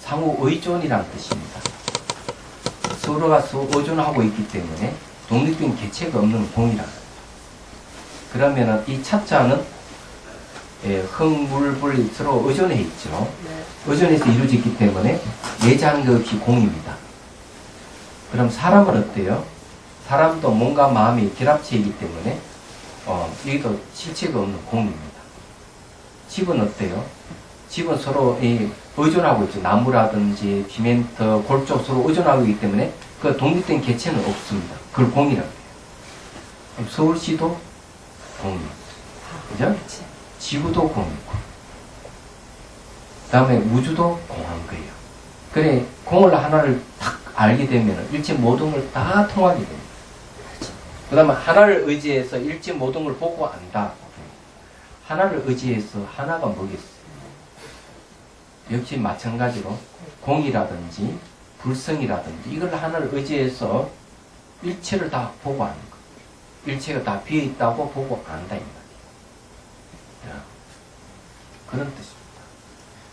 상호 의존이라는 뜻입니다. 서로가 의존하고 있기 때문에 독립된 개체가 없는 공이라. 그러면은 이 차자는 흙, 물, 불 서로 의존해 있죠. 의존해서 이루어졌기 때문에 내재하는 것 없이 공입니다. 그럼 사람은 어때요? 사람도 몸과 마음이 결합체이기 때문에 여기도 실체가 없는 공입니다. 집은 어때요? 집은 서로 의존하고 있죠. 나무라든지 시멘트, 골조 서로 의존하고 있기 때문에 그 독립된 개체는 없습니다. 그걸 공이라고 해요. 그럼 서울시도 공입니다. 그죠? 지구도 공이고, 그 다음에 우주도 공한 거예요. 그래, 공을 하나를 딱 알게 되면 일체 모든 걸 다 통하게 됩니다. 그 다음에 하나를 의지해서 일체 모든 걸 보고 안다. 하나를 의지해서 하나가 뭐겠어요? 역시 마찬가지로 공이라든지 불성이라든지 이걸 하나를 의지해서 일체를 다 보고 아는 거. 일체가 다 비어있다고 보고 안다 이 말이에요. 그런 뜻입니다.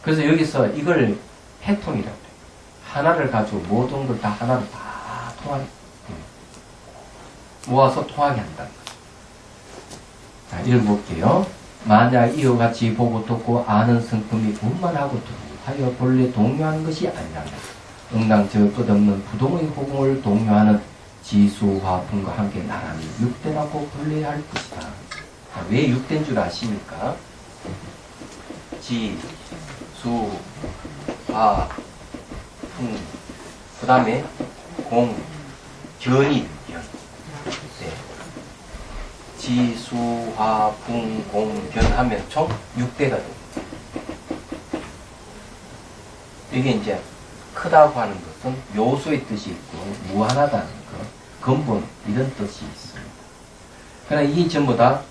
그래서 여기서 이걸 해통이라고 해요. 하나를 가지고 모든 걸 다 하나를 다 통하게, 모아서 통하게 한다는 거죠. 자, 읽어볼게요. 만약 이와 같이 보고 듣고 아는 성품이 분만하고 두하여 본래 동요하는 것이 아니라면 응당 저 끝없는 부동의 호공을 동요하는 지수화풍과 함께 나란히 육대라고 불러야 할 것이다. 자, 왜 육대인 줄 아십니까? 지, 수, 화, 풍, 그 다음에 공, 견이, 견. 네. 지, 지, 수, 화, 풍, 공, 견 하면 총 6대가 됩니다. 이게 이제 크다고 하는 것은 요소의 뜻이 있고 무한하다는 것, 근본 이런 뜻이 있습니다. 그러나 이 전부 다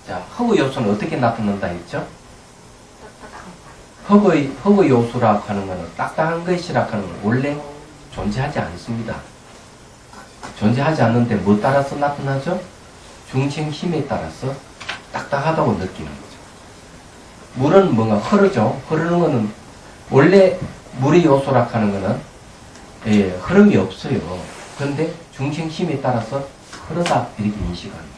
자, 허의 요소는 어떻게 나타난다 했죠? 허의 요소라고 하는 것은 딱딱한 것이라고 하는 건 원래 존재하지 않습니다. 존재하지 않는데 뭐 따라서 나타나죠? 중생 힘에 따라서 딱딱하다고 느끼는 거죠. 물은 뭔가 흐르죠. 흐르는 거는 원래 물의 요소라고 하는 거는 흐름이 없어요. 그런데 중생 힘에 따라서 흐르다 이렇게 인식합니다.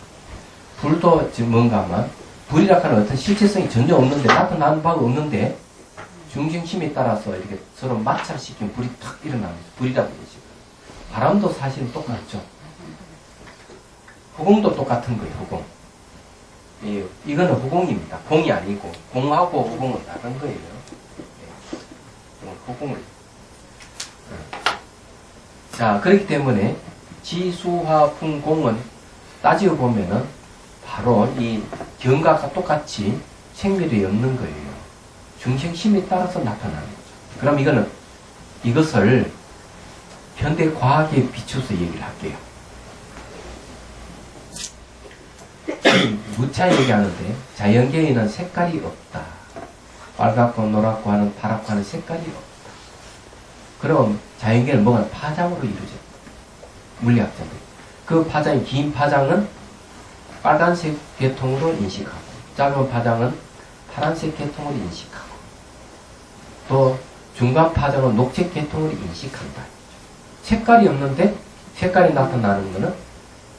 불도 지금 뭔가 하면 불이라고 하는 어떤 실체성이 전혀 없는데 나타나는 바가 없는데 중생 힘에 따라서 이렇게 서로 마찰시키면 불이 탁 일어납니다. 불이라고 인식. 바람도 사실은 똑같죠. 허공도 똑같은 거예요. 허공. 이거는 허공입니다. 공이 아니고 공하고 허공은 다른 거예요. 허공을. 자, 그렇기 때문에 지수화 풍공은 따지고 보면은 바로 이 견과가 똑같이 생멸이 없는 거예요. 중생심에 따라서 나타나는 거죠. 그럼 이것을 현대 과학에 비춰서 얘기를 할게요. 무차 얘기하는데 자연계에는 색깔이 없다. 빨갛고 노랗고 하는 파랗고 하는 색깔이 없다. 그럼 자연계는 뭔가 파장으로 이루어져. 물리학자들. 그 파장이 긴 파장은 빨간색 계통으로 인식하고 짧은 파장은 파란색 계통으로 인식하고 또 중간 파장은 녹색 계통으로 인식한다. 색깔이 없는데 색깔이 나타나는 것은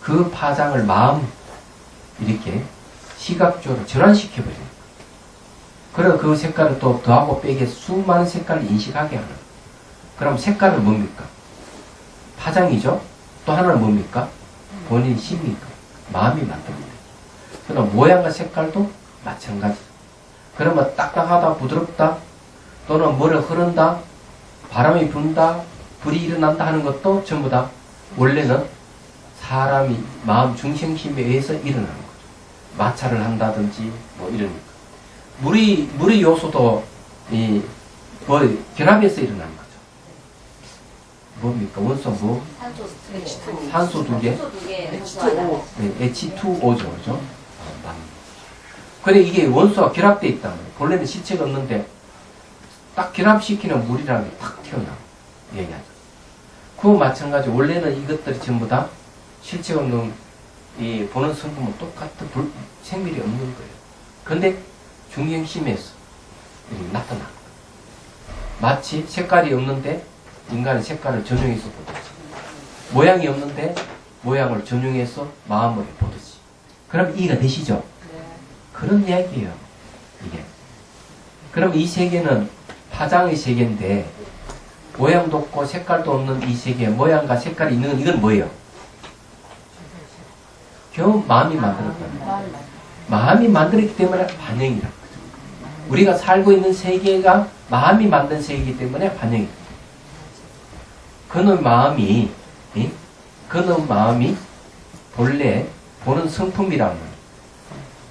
그 파장을 마음 이렇게 시각적으로 전환시켜버립니다. 그래서 그 색깔을 또 더하고 빼기 수많은 색깔을 인식하게 하는. 그럼 색깔은 뭡니까? 파장이죠? 또 하나는 뭡니까? 본인 심입니까? 마음이 만듭니다. 그럼 모양과 색깔도 마찬가지. 그러면 딱딱하다, 부드럽다, 또는 뭐를 흐른다, 바람이 분다, 불이 일어난다 하는 것도 전부 다 원래는 사람이 마음 중심심에 의해서 일어나는 거죠. 마찰을 한다든지 뭐 이러니까. 물의 요소도 결합해서 일어나는 거죠. 뭡니까? 원소 뭐? 산소 두 개? H2O죠. 그죠? 그래, 이게 원소가 결합되어 있다는 거예요. 본래는 실체가 없는데, 딱 결합시키는 물이라는 게 탁 튀어나와. 얘기하죠. 그와 마찬가지, 원래는 이것들이 전부 다 실체가 없는, 보는 성품은 똑같은 생밀이 없는 거예요. 그런데 중형심에서 나타나. 마치 색깔이 없는데, 인간의 색깔을 전용해서 보듯이. 모양이 없는데, 모양을 전용해서 마음을 보듯이. 그럼 이해가 되시죠? 그런 이야기예요. 이게. 그럼 이 세계는 파장의 세계인데 모양도 없고 색깔도 없는 이 세계에 모양과 색깔이 있는 건 이건 뭐예요? 겨우 마음이 만들었다는 거예요. 마음이 만들었기 때문에 반영이라고. 우리가 살고 있는 세계가 마음이 만든 세계이기 때문에 반영이다. 그놈 마음이 본래 보는 성품이라면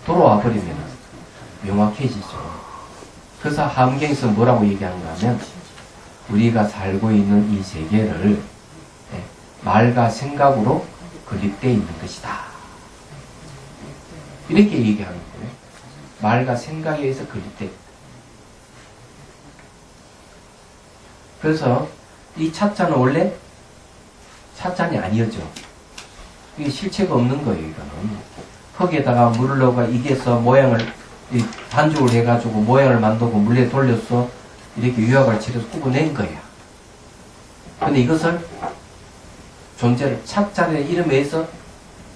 돌아와 버리면 명확해지죠. 그래서 함경에서 뭐라고 얘기하는가 하면 우리가 살고 있는 이 세계를 말과 생각으로 건립되어 있는 것이다. 이렇게 얘기하는 거예요. 말과 생각에 의해서 건립되어 있다. 그래서 이 차자는 원래 차자이 아니었죠. 이게 실체가 없는 거예요. 이거는. 흙에다가 물을 넣어가 이게서 모양을 반죽을 해가지고 모양을 만들고 물에 돌려서 이렇게 유학을 치러서 꾸며낸 거야. 근데 이것을 존재를 차자의 이름에 의해서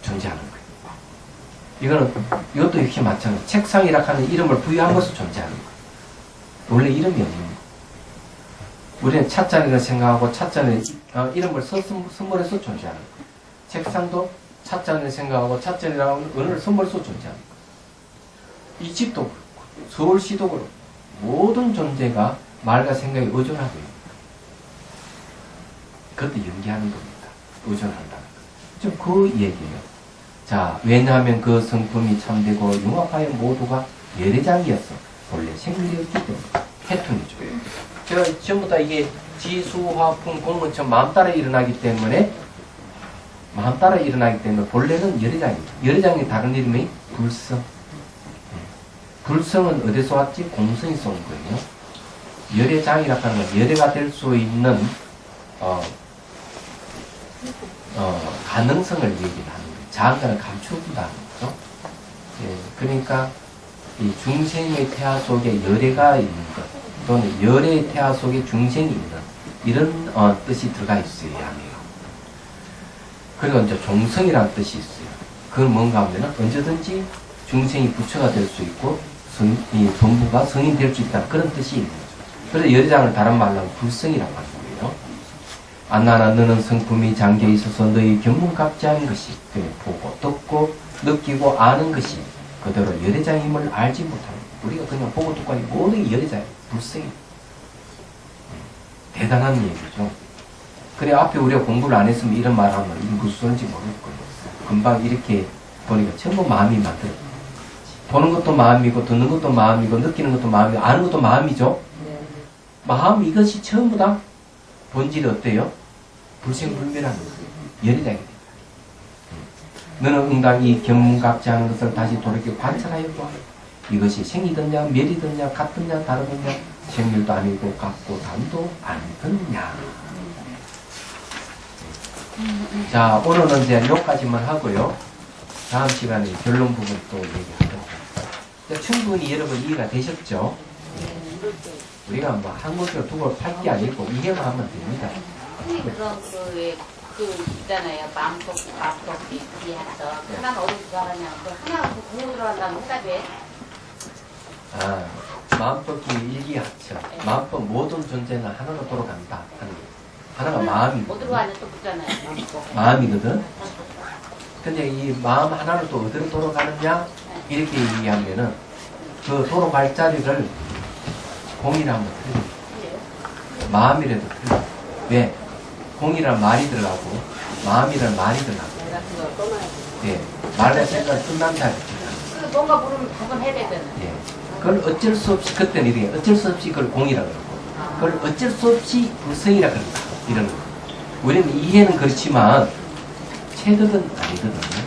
존재하는 거예요. 이것도 이렇게 마찬가지. 책상이라 하는 이름을 부여한 것으로 존재하는 거예요. 원래 이름이 없는 거예요. 우리는 차자를 생각하고 차자는 이름을 선물해서 존재하는 거예요. 책상도 차자를 생각하고 차자라는 언어를 선물해서 존재하는 거예요. 이 집도 그렇고 서울시도 그렇고 모든 존재가 말과 생각에 의존하고 있는 거예요. 그것도 연기하는 겁니다. 의존한다는 거. 좀 그 얘기예요. 자, 왜냐하면 그 성품이 참되고 융합하여 모두가 열애장이었어. 원래 생리였기 때문에. 해tun이죠. 제가 전부 다 이게 지수화풍 공문처럼 마음 따라 일어나기 때문에 본래는 열애장입니다. 열애장의 다른 이름이 불성. 불성은 어디서 왔지? 공성에서 온 거예요. 열애장이라고 하는 건 열애가 될 수 있는 가능성을 얘기를 하는 거예요. 장가를 감춰준다는 거죠. 예, 그러니까 이 중생의 태아 속에 열애가 있는 것 또는 열애의 태아 속에 중생이 있는 이런 뜻이 들어가 있어야 해요. 그리고 이제 종성이라는 뜻이 있어요. 그건 뭔가 하면 언제든지 중생이 부처가 될 수 있고 이 본부가 성인 될 수 있다는 그런 뜻이 있는 거죠. 그래서 열애장을 다른 말로 하면 불성이라고 하는 거예요. 안나나 너는 성품이 잠겨 있어서 너희 견문갑자인 것이 보고 듣고 느끼고 아는 것이 그대로 열애장의 힘을 알지 못하는 우리가 그냥 보고 듣고 하니 모든 게 열애장이에요. 불성이 대단한 얘기죠. 그래 앞에 우리가 공부를 안 했으면 이런 말 하면 이게 무슨 소리인지 모르겠거든요. 금방 이렇게 보니까 전부 마음이 만들어요. 보는 것도 마음이고 듣는 것도 마음이고 느끼는 것도 마음이고 아는 것도 마음이죠. 마음 이것이 전부 다 본질이 어때요? 불생불멸하는 거예요. 열애장이 됩니다. 너는 응당 이 견문갑자하는 것을 다시 돌이켜 관찰하여 보아. 이것이 생이든냐 멸이든냐 같든냐 다르든냐 생멸도 아니고 같고 단도 아니든냐. 자, 오늘은 이제 여기까지만 하고요. 다음 시간에 결론 부분 또 얘기하도록 하겠습니다. 충분히 여러분 이해가 되셨죠? 우리가 뭐 한 곳으로 두 곳 팔 게 아니고 이해만 하면 됩니다. 그런 그 있잖아요. 마음속 비해서 하나는 어디 들어가냐. 그 하나가 그 공부 들어간다는 생각에 아, 마음속이 일기합쳐. 마음속 모든 존재는 하나로 돌아간다 하는 거예요. 하나가 마음이거든. 어디로 가냐 또 묻잖아요. 마음이거든. 근데 이 마음 하나를 또 어디로 돌아가느냐 이렇게 얘기하면은 그 돌아갈 자리를 공이라면 틀려. 마음이라도 틀려. 왜? 공이란 말이 들어가고 마음이란 말이 들어가고. 예, 말과 생각이 끝난 자리. 뭔가 모르면 답은 해야 되잖아요. 예, 그걸 어쩔 수 없이 그때는 이래. 어쩔 수 없이 그걸 공이라 그러고, 그걸 어쩔 수 없이 불성이라 그런다. 이런 거. 우리는 이해는 그렇지만 체득은 아니거든요.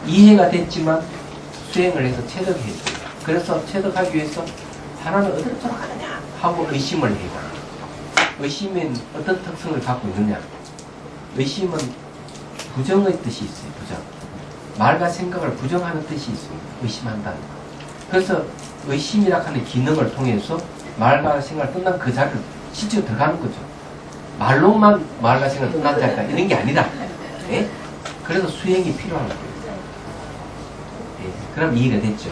이해가 됐지만 수행을 해서 체득해야 돼요. 그래서 체득하기 위해서 하나는 어디로 돌아가느냐 하고 의심을 해요. 의심은 어떤 특성을 갖고 있느냐. 의심은 부정의 뜻이 있어요. 부정. 말과 생각을 부정하는 뜻이 있습니다. 의심한다는 거. 그래서 의심이라 하는 기능을 통해서 말과 생각을 끝난 그 자리를 실제로 들어가는 거죠. 말로만 말과 생각을 끝난 자리다 이런 게 아니라. 예? 그래서 수행이 필요한 거예요. 예. 그럼 이해가 됐죠.